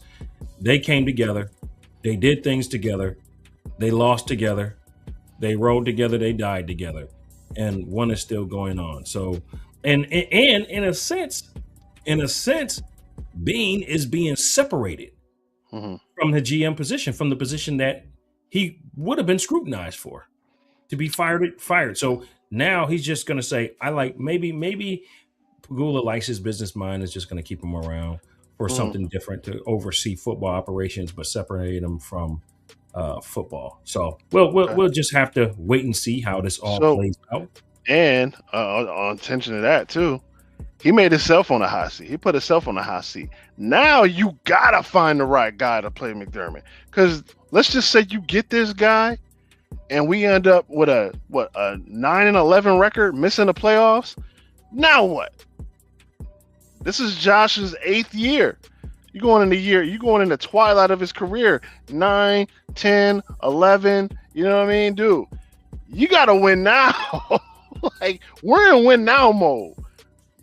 they came together. They did things together. They lost together. They rode together. They died together. And one is still going on. So, and in a sense, Beane is being separated from the GM position, from the position that he would have been scrutinized for to be fired. So now he's just going to say, maybe Pagula likes his business mind, is just going to keep him around for something different to oversee football operations, but separate them from football. So we'll just have to wait and see how this all plays out. And on attention to that too, he made himself on a hot seat. He put himself on a hot seat. Now you gotta find the right guy to play McDermott. Because let's just say you get this guy, and we end up with a 9-11 record, missing the playoffs. Now what? This is Josh's 8th year. You going in the year, you going in the twilight of his career. 9, 10, 11. You know what I mean? Dude, you got to win now. Like, we're in win now mode.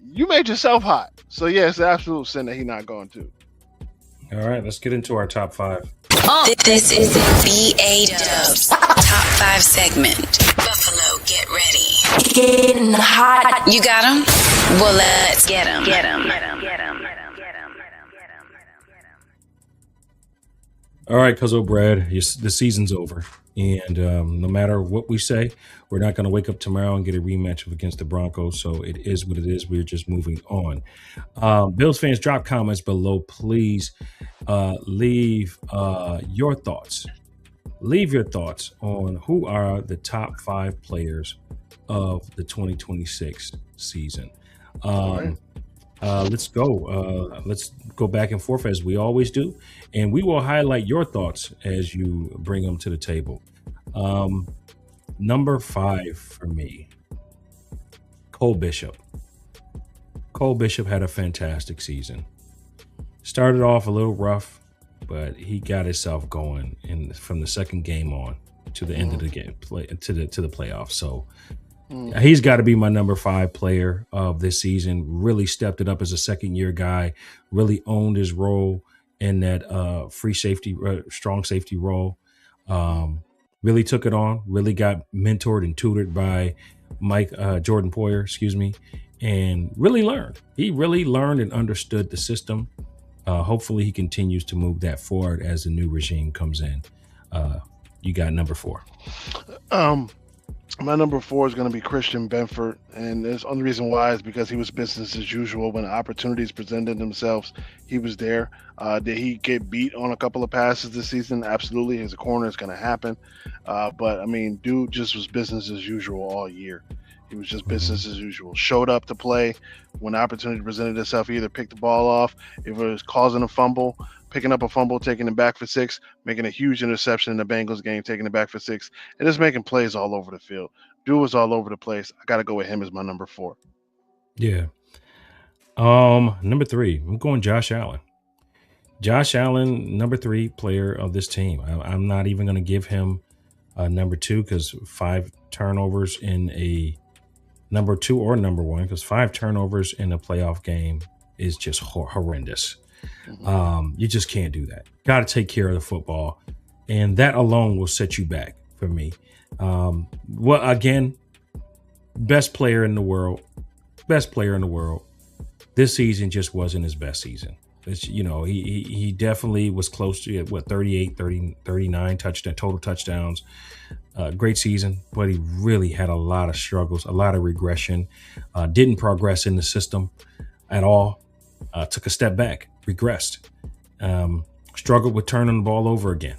You made yourself hot. So, yeah, it's an absolute sin that he's not going to. All right, let's get into our top 5. This is the BA Dubs Top 5 segment. Buffalo, get ready. Getting hot. You got him? Well, let's get him. Get him. All right, Cuzzo Brad, the season's over. And no matter what we say, we're not going to wake up tomorrow and get a rematch against the Broncos. So it is what it is. We're just moving on. Bills fans, drop comments below. Please leave your thoughts. Leave your thoughts on who are the top 5 players of the 2026 season. Let's go. Let's go back and forth as we always do. And we will highlight your thoughts as you bring them to the table. Number 5 for me, Cole Bishop. Cole Bishop had a fantastic season. Started off a little rough, but he got himself going from the second game on to the end of the game, to the playoffs. So he's got to be my number 5 player of this season. Really stepped it up as a second-year guy. Really owned his role in that free safety, strong safety role. Really took it on. Really got mentored and tutored by Jordan Poyer, and really learned. He really learned and understood the system. Hopefully, he continues to move that forward as the new regime comes in. You got number 4. My number 4 is going to be Christian Benford, and the only reason why is because he was business as usual. When opportunities presented themselves, he was there. Did he get beat on a couple of passes this season? Absolutely. His corner is going to happen. But, I mean, dude just was business as usual all year. He was just business as usual. Showed up to play when opportunity presented itself. He either picked the ball off, if it was causing a fumble, picking up a fumble, taking it back for 6, making a huge interception in the Bengals game, taking it back for 6, and just making plays all over the field. Dude was all over the place. I got to go with him as my number 4. Yeah. Number 3, I'm going Josh Allen. Josh Allen, number 3 player of this team. I'm not even going to give him number 2 because 5 turnovers in a number 2 or number 1, because 5 turnovers in a playoff game is just horrendous. You just can't do that. Got to take care of the football, and that alone will set you back for me. Well, again, best player in the world. This season just wasn't his best season. It's, he definitely was close to 38, 30, 39 total touchdowns. Great season, but he really had a lot of struggles, a lot of regression. Didn't progress in the system at all. Took a step back, regressed. Struggled with turning the ball over again.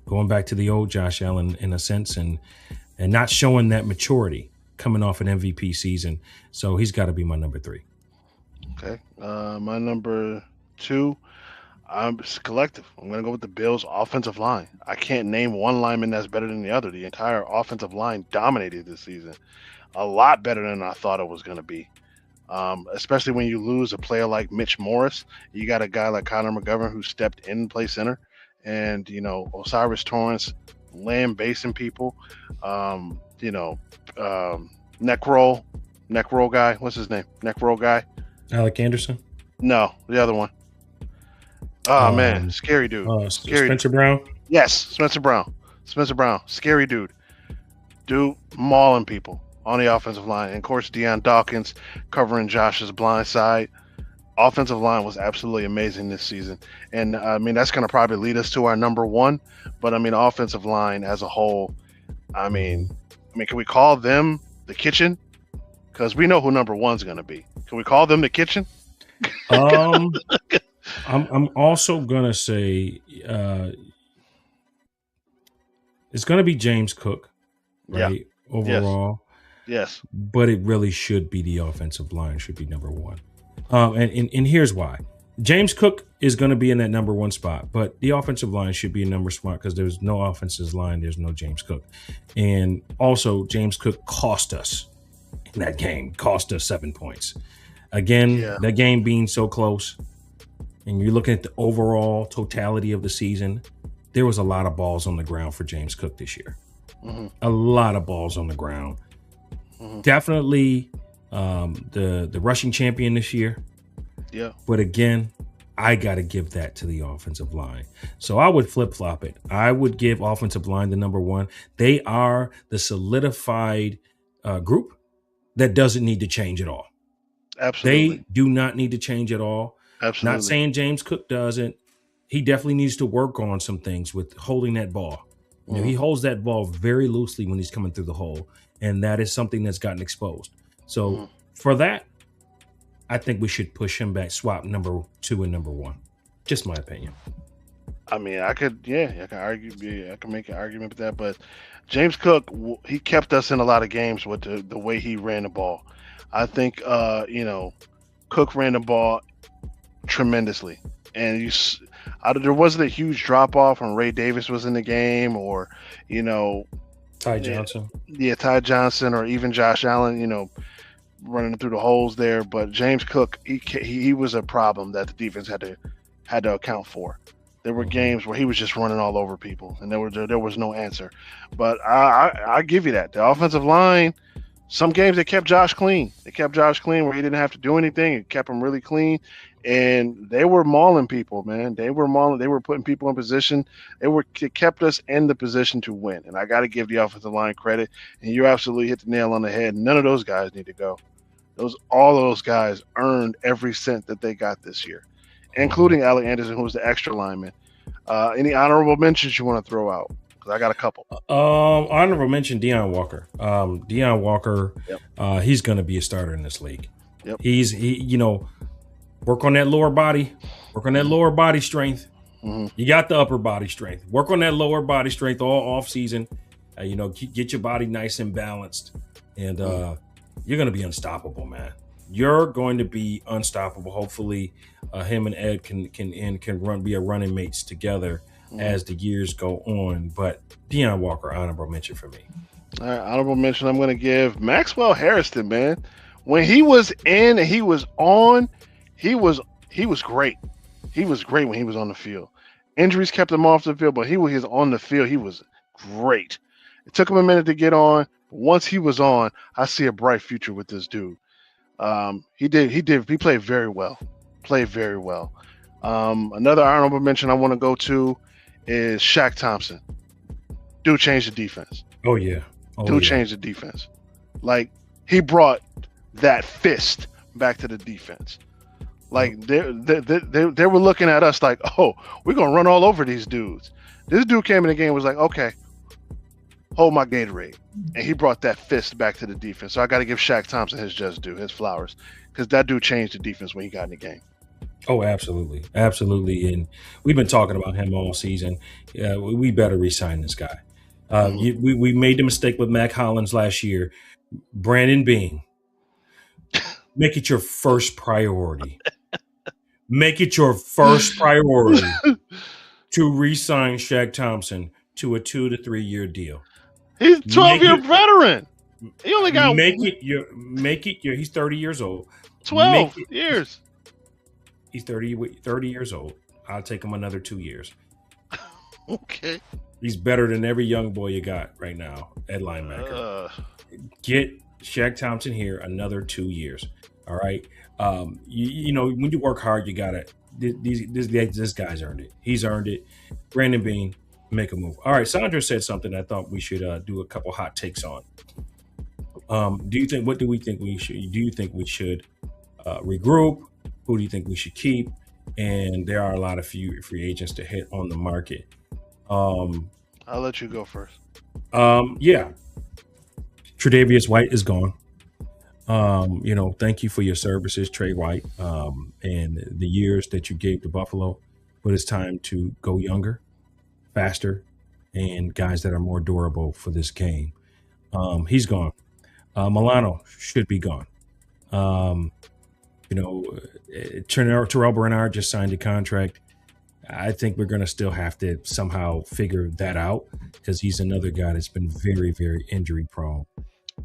Going back to the old Josh Allen in a sense, and not showing that maturity coming off an MVP season. So he's got to be my number 3. Okay. My number 2, it's collective. I'm going to go with the Bills' offensive line. I can't name one lineman that's better than the other. The entire offensive line dominated this season. A lot better than I thought it was going to be. Especially when you lose a player like Mitch Morris. You got a guy like Connor McGovern who stepped in and play center. And, Osiris Torrance lambasting people. Neck roll guy. What's his name? Neck roll guy. Alec Anderson? No, the other one. Oh, man. Scary dude. Scary Spencer Brown? Yes, Spencer Brown. Scary dude. Dude mauling people on the offensive line. And, of course, Deion Dawkins covering Josh's blind side. Offensive line was absolutely amazing this season. And, that's going to probably lead us to our number 1. But, offensive line as a whole, can we call them the kitchen? Because we know who number 1's going to be. Can we call them the kitchen? I'm also gonna say it's gonna be James Cook, right? Yeah. Overall, yes. But it really should be the offensive line. Should be number 1. And here's why: James Cook is gonna be in that number 1 spot, but the offensive line should be a number spot because there's no offensive line. There's no James Cook, and also James Cook cost us in that game. Cost us 7 points. Again, that game being so close. and you're looking at the overall totality of the season, there was a lot of balls on the ground for James Cook this year. A lot of balls on the ground. Definitely the rushing champion this year. Yeah. But again, I got to give that to the offensive line. So I would flip-flop it. I would give offensive line the number one. They are the solidified group that doesn't need to change at all. Absolutely. They do not need to change at all. Absolutely. Not saying James Cook doesn't. He definitely needs to work on some things with holding that ball. You know, he holds that ball very loosely when he's coming through the hole, and that is something that's gotten exposed. So for that, I think we should push him back, swap number 2 and number 1. Just my opinion. I mean, I can argue. Yeah, I can make an argument with that. But James Cook, he kept us in a lot of games with the way he ran the ball. I think, Cook ran the ball tremendously, and there wasn't a huge drop off when Ray Davis was in the game, or Ty Johnson. Yeah, Ty Johnson, or even Josh Allen. Running through the holes there. But James Cook, he was a problem that the defense had to account for. There were games where he was just running all over people, and there was no answer. But I give you that. The offensive line, some games they kept Josh clean. They kept Josh clean where he didn't have to do anything. It kept him really clean. And they were mauling people, man. They were mauling. They were putting people in position. It kept us in the position to win. And I got to give the offensive line credit. And you absolutely hit the nail on the head. None of those guys need to go. All of those guys earned every cent that they got this year, including Alec Anderson, who was the extra lineman. Any honorable mentions you want to throw out? Because I got a couple. Honorable mention, Deion Walker. Deion Walker, he's going to be a starter in this league. Yep. Work on that lower body. Work on that lower body strength. You got the upper body strength. Work on that lower body strength all off season. Get your body nice and balanced, and you're going to be unstoppable, man. You're going to be unstoppable. Hopefully, him and Ed can be a running mates together as the years go on. But Deion Walker, honorable mention for me. All right, honorable mention I'm going to give Maxwell Harrison, man. When he was in and he was on, he was great. He was great when he was on the field. Injuries kept him off the field, but he was on the field. He was great. It took him a minute to get on. Once he was on, I see a bright future with this dude. He played very well. Another honorable mention I want to go to is Shaq Thompson. Dude changed the defense. Oh yeah. Changed the defense. Like, he brought that fist back to the defense. Like, they were looking at us like, oh, we're gonna run all over these dudes. This dude came in the game and was like, okay, hold my Gatorade. And he brought that fist back to the defense. So I got to give Shaq Thompson his just due, his flowers, because that dude changed the defense when he got in the game. Oh, absolutely. Absolutely. And we've been talking about him all season. We better re-sign this guy. We made the mistake with Mac Hollins last year. Brandon Beane, make it your first priority. Make it your first priority to re-sign Shaq Thompson to a 2 to 3 year deal. He's 12-year veteran. He only got he's 30 years old. 12 years. He's 30 years old. I'll take him another 2 years. Okay. He's better than every young boy you got right now at linebacker. Get Shaq Thompson here another 2 years. All right. When you work hard, you gotta. This guy's earned it. He's earned it. Brandon Beane, make a move. All right. Sandra said something I thought we should do a couple hot takes on. What do we think we should? Do you think we should regroup? Who do you think we should keep? And there are a lot of free agents to hit on the market. I'll let you go first. Yeah. Tre'Davious White is gone. Thank you for your services, Trey White, and the years that you gave to Buffalo. But it's time to go younger, faster, and guys that are more durable for this game. He's gone. Milano should be gone. Terrell Bernard just signed a contract. I think we're going to still have to somehow figure that out because he's another guy that's been very, very injury prone.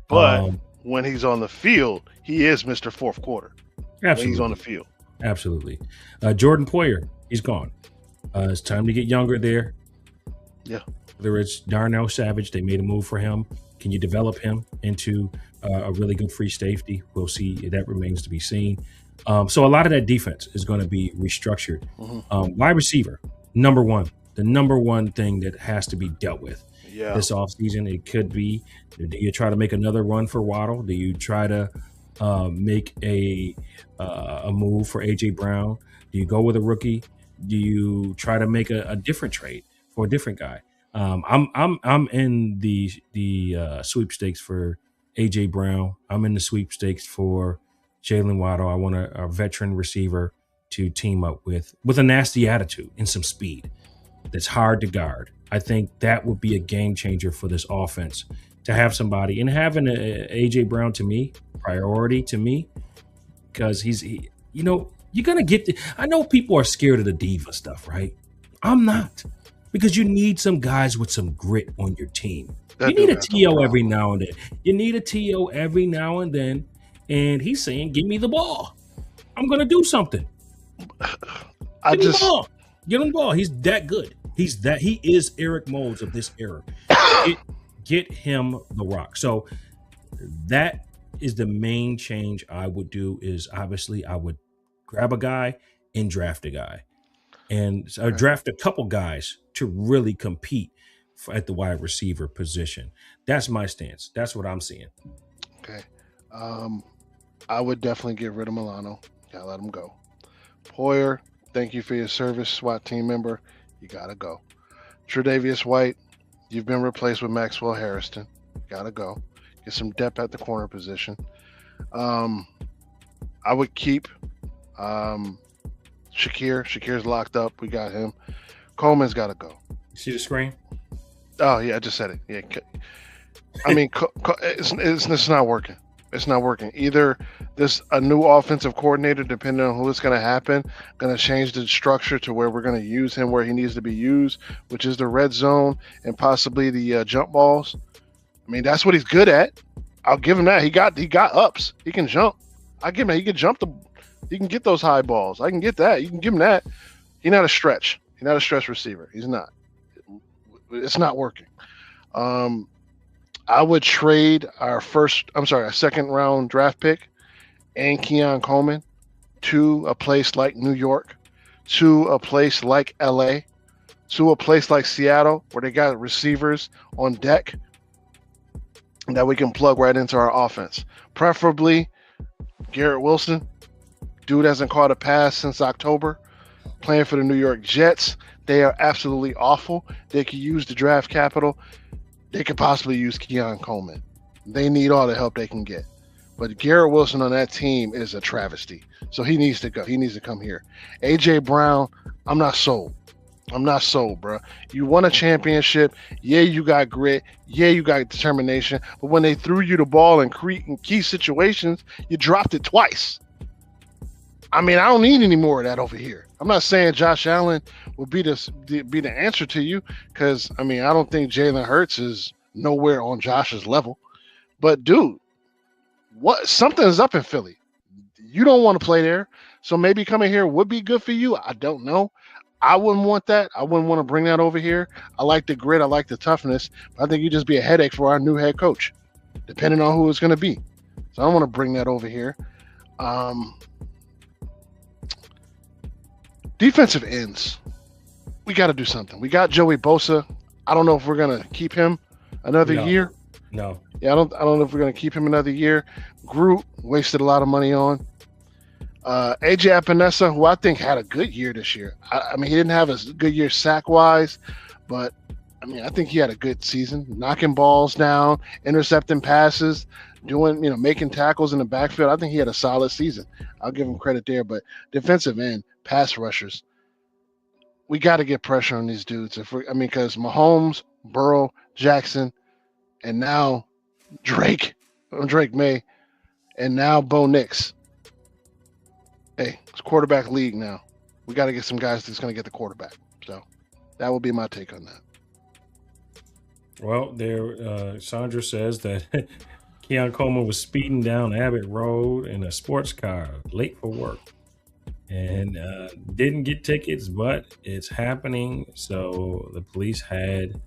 But when he's on the field, he is Mr. Fourth Quarter. Absolutely. When he's on the field. Absolutely. Jordan Poyer, he's gone. It's time to get younger there. Yeah. Whether it's Darnell Savage, they made a move for him. Can you develop him into a really good free safety? We'll see. That remains to be seen. So a lot of that defense is going to be restructured. Wide receiver, number one. The number one thing that has to be dealt with this offseason. It could be, do you try to make another run for Waddle? Do you try to make a move for A.J. Brown? Do you go with a rookie? Do you try to make a different trade for a different guy? I'm in the sweepstakes for A.J. Brown. I'm in the sweepstakes for Jalen Waddle. I want a veteran receiver to team up with a nasty attitude and some speed that's hard to guard. I think that would be a game changer for this offense to have somebody, and having A.J. Brown to me, priority to me, because you're going to get I know people are scared of the diva stuff, right? I'm not, because you need some guys with some grit on your team. You need a TO every now and then. And he's saying, give me the ball. I'm going to do something. Give him the ball. He's that good. He is Eric Moulds of this era. Get him the rock. So that is the main change I would do. Is obviously I would grab a guy and draft a guy, and draft a couple guys to really compete at the wide receiver position. That's my stance. That's what I'm seeing. Okay. I would definitely get rid of Milano. Gotta let him go. Poyer, thank you for your service, SWAT team member. You gotta go. Tre'Davious White, you've been replaced with Maxwell Harrison. Gotta go. Get some depth at the corner position. I would keep Shakir. Shakir's locked up. We got him. Coleman's gotta go. See the screen? Oh yeah, I just said it. Yeah. I mean, it's not working. It's not working. Either a new offensive coordinator, depending on who it's going to happen, going to change the structure to where we're going to use him where he needs to be used, which is the red zone and possibly the jump balls. I mean, that's what he's good at. I'll give him that. He got ups. He can jump. I give him that. He can jump he can get those high balls. I can get that. You can give him that. He's not a stretch. He's not a stretch receiver. He's not. It's not working. I would trade our second round draft pick and Keon Coleman to a place like New York, to a place like LA, to a place like Seattle, where they got receivers on deck that we can plug right into our offense. Preferably Garrett Wilson. Dude hasn't caught a pass since October, playing for the New York Jets. They are absolutely awful. They could use the draft capital. They could possibly use Keon Coleman. They need all the help they can get. But Garrett Wilson on that team is a travesty. So he needs to go. He needs to come here. A.J. Brown, I'm not sold. Bro. You won a championship. Yeah, you got grit. Yeah, you got determination. But when they threw you the ball in key situations, you dropped it twice. I mean, I don't need any more of that over here. I'm not saying Josh Allen will be the answer to you, because, I mean, I don't think Jalen Hurts is nowhere on Josh's level. But, dude, something is up in Philly. You don't want to play there. So maybe coming here would be good for you. I don't know. I wouldn't want that. I wouldn't want to bring that over here. I like the grit. I like the toughness. But I think you'd just be a headache for our new head coach, depending on who it's going to be. So I don't want to bring that over here. Defensive ends. We got to do something. We got Joey Bosa. I don't know if we're going to keep him another year. No. Yeah, I don't know if we're going to keep him another year. Groot, wasted a lot of money on. AJ Epinesa, who I think had a good year this year. I mean, he didn't have a good year sack-wise, but, I mean, I think he had a good season. Knocking balls down, intercepting passes, making tackles in the backfield. I think he had a solid season. I'll give him credit there. But defensive end, pass rushers, we got to get pressure on these dudes. Because Mahomes, Burrow, Jackson, and now Drake May, and now Bo Nix. Hey, it's quarterback league now. We got to get some guys that's going to get the quarterback. So that would be my take on that. Well, Sandra says that Keon Coleman was speeding down Abbott Road in a sports car, late for work. and didn't get tickets, but it's happening. So the police had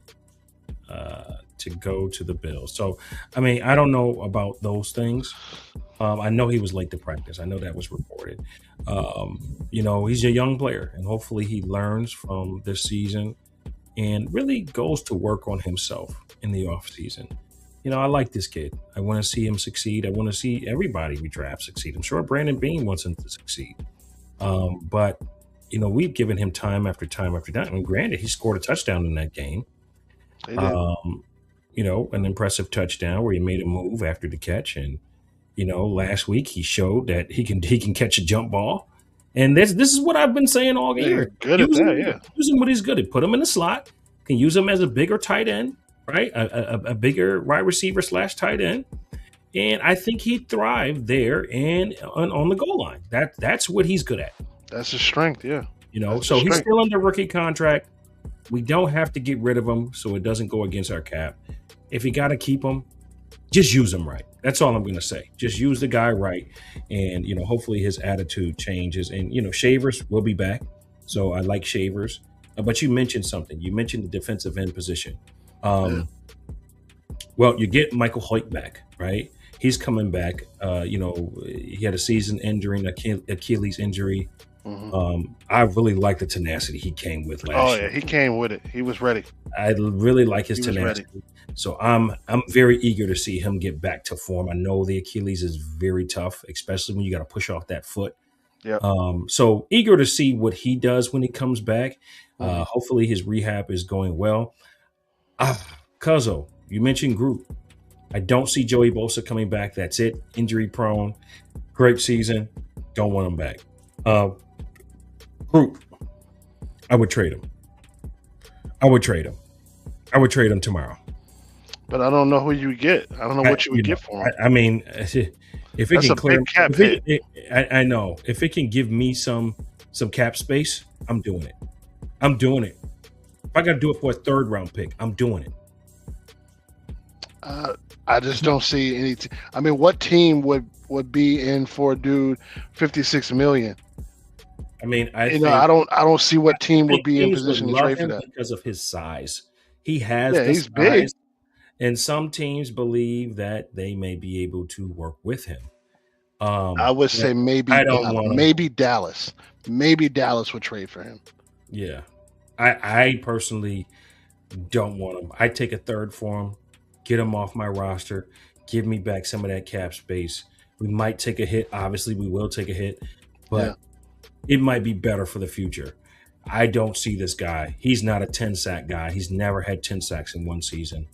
to go to the Bills. So, I mean, I don't know about those things. I know he was late to practice. I know that was reported. He's a young player, and hopefully he learns from this season and really goes to work on himself in the offseason. I like this kid. I want to see him succeed. I want to see everybody we draft succeed. I'm sure Brandon Beane wants him to succeed. But we've given him time after time after time. And granted, he scored a touchdown in that game. An impressive touchdown where he made a move after the catch. And, last week he showed that he can catch a jump ball. And this is what I've been saying all year. Good at that, yeah. Use him what he's good at. Put him in the slot. Can use him as a bigger tight end, right? A bigger wide receiver / tight end. And I think he'd thrive there and on the goal line. That's what he's good at. That's his strength, yeah. He's still under rookie contract. We don't have to get rid of him so it doesn't go against our cap. If you got to keep him, just use him right. That's all I'm going to say. Just use the guy right. And, hopefully his attitude changes. And, Shavers will be back. So I like Shavers. But you mentioned something. You mentioned the defensive end position. Well, you get Michael Hoyt back, right? He's coming back. He had a season ending Achilles injury. I really like the tenacity he came with last year. He came with it. He was ready. I really like his tenacity. So I'm very eager to see him get back to form. I know the Achilles is very tough, especially when you got to push off that foot. Yeah. So eager to see what he does when he comes back. Hopefully his rehab is going well. Cuzzo, you mentioned Groot. I don't see Joey Bosa coming back. That's it. Injury prone. Great season. Don't want him back. Groot. I would trade him. I would trade him tomorrow. But I don't know who you get. I don't know what you would get for him. I mean, if it That's can clear, big cap if I know. If it can give me some cap space, I'm doing it. If I got to do it for a 3rd round pick, I'm doing it. I just don't see any. I mean, what team would be in for a dude $56 million? I mean, I don't see what team would be in position to trade for that because of his size. He has he's size, big, and some teams believe that they may be able to work with him. I would say maybe Dallas. Maybe Dallas would trade for him. Yeah, I personally don't want him. I'd take a 3rd for him, get him off my roster, give me back some of that cap space. We might take a hit. Obviously, we will take a hit, but it might be better for the future. I don't see this guy. He's not a 10-sack guy. He's never had 10 sacks in one season.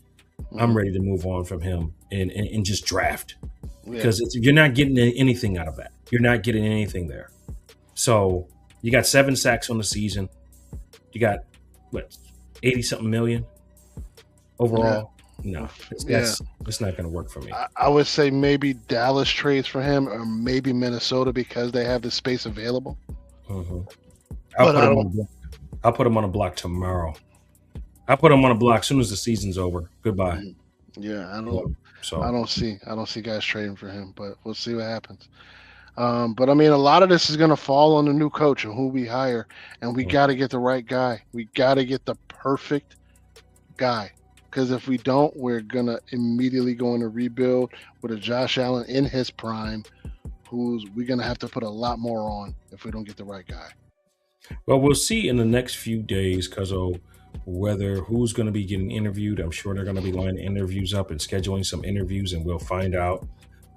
I'm ready to move on from him and just draft because you're not getting anything out of that. You're not getting anything there. So you got 7 sacks on the season. You got 80-something million overall. No, it's not going to work for me. I would say maybe Dallas trades for him, or maybe Minnesota because they have the space available. I'll put him on a block tomorrow. I'll put him on a block as soon as the season's over. Goodbye. Yeah, I don't see guys trading for him, but we'll see what happens. But I mean, a lot of this is going to fall on the new coach and who we hire, and we got to get the right guy. We got to get the perfect guy, because if we don't, we're going to immediately go into rebuild with a Josh Allen in his prime, we're going to have to put a lot more on if we don't get the right guy. Well, we'll see in the next few days, Cuzzo, whether who's going to be getting interviewed. I'm sure they're going to be lining interviews up and scheduling some interviews, and we'll find out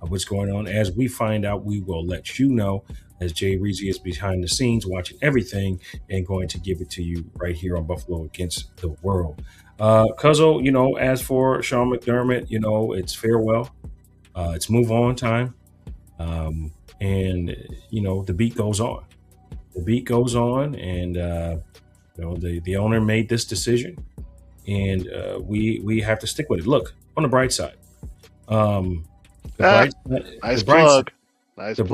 what's going on. As we find out, we will let you know, as Jay Reezy is behind the scenes watching everything and going to give it to you right here on Buffalo Against the World. Cuzzo, as for Sean McDermott, it's farewell. It's move on time. And the beat goes on. And the owner made this decision, and we have to stick with it. Look, on the bright side, nice plug. The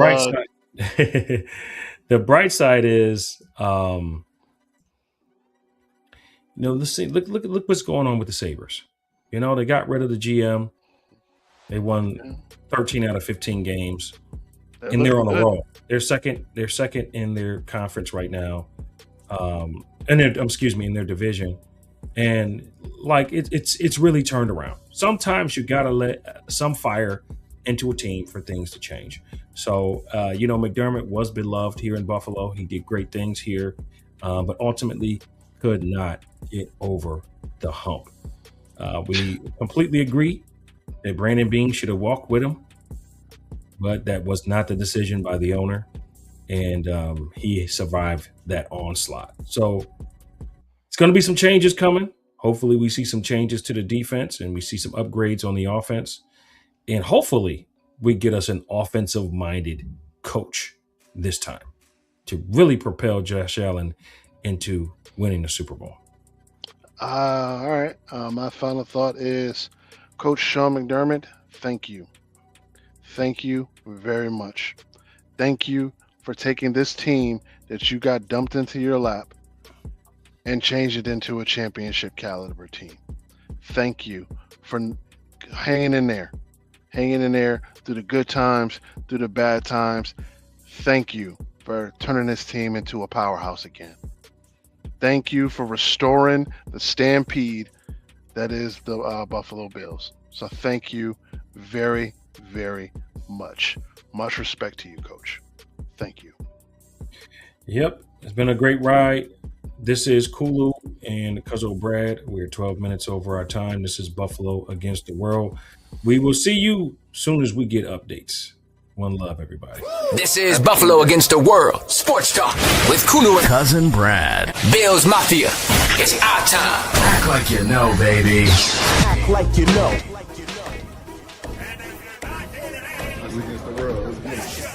bright side is, let's see. Look what's going on with the Sabres. They got rid of the GM. They won 13 out of 15 games. and they're on a good. roll. They're second in their conference right now. And in their division. And like it's really turned around. Sometimes you gotta let some fire into a team for things to change. So McDermott was beloved here in Buffalo. He did great things here, but ultimately could not get over the hump. We completely agree that Brandon Beane should have walked with him, but that was not the decision by the owner, and he survived that onslaught. So it's going to be some changes coming. Hopefully we see some changes to the defense and we see some upgrades on the offense. And hopefully we get us an offensive-minded coach this time to really propel Josh Allen into winning the Super Bowl. All right. My final thought is, Coach Sean McDermott, thank you. Thank you very much. Thank you for taking this team that you got dumped into your lap and change it into a championship caliber team. Thank you for hanging in there through the good times, through the bad times. Thank you for turning this team into a powerhouse again. Thank you for restoring the stampede that is the Buffalo Bills. So thank you very, very much. Much respect to you, Coach. Thank you. Yep, it's been a great ride. This is Kulu and Cuzin Brad. We're 12 minutes over our time. This is Buffalo Against the World. We will see you soon as we get updates. One love, everybody. This is Buffalo Against the World Sports Talk with Kulu Cuzin Brad. Bills Mafia. It's our time. Act like you know, baby. Act like you know. Against the world. Let's get it.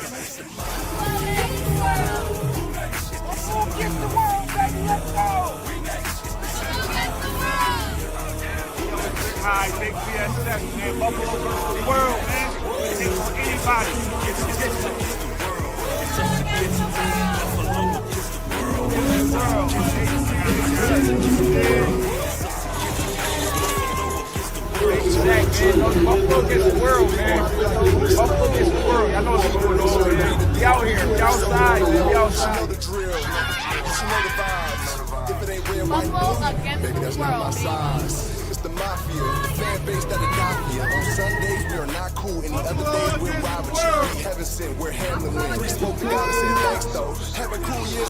High, big BSS, man. Buffalo versus the world, man. Take on anybody. Buffalo against the world, man. Buffalo against the world. I know what's going on, man. We out here. We outside, man. We outside. Buffalo against the world. It's the mafia, the fan base that adopt you. On Sundays, we are not cool. Any other days, we're Robert. We heaven sent, we're Hamlin. We spoke to God and said thanks, though. Have a cool year.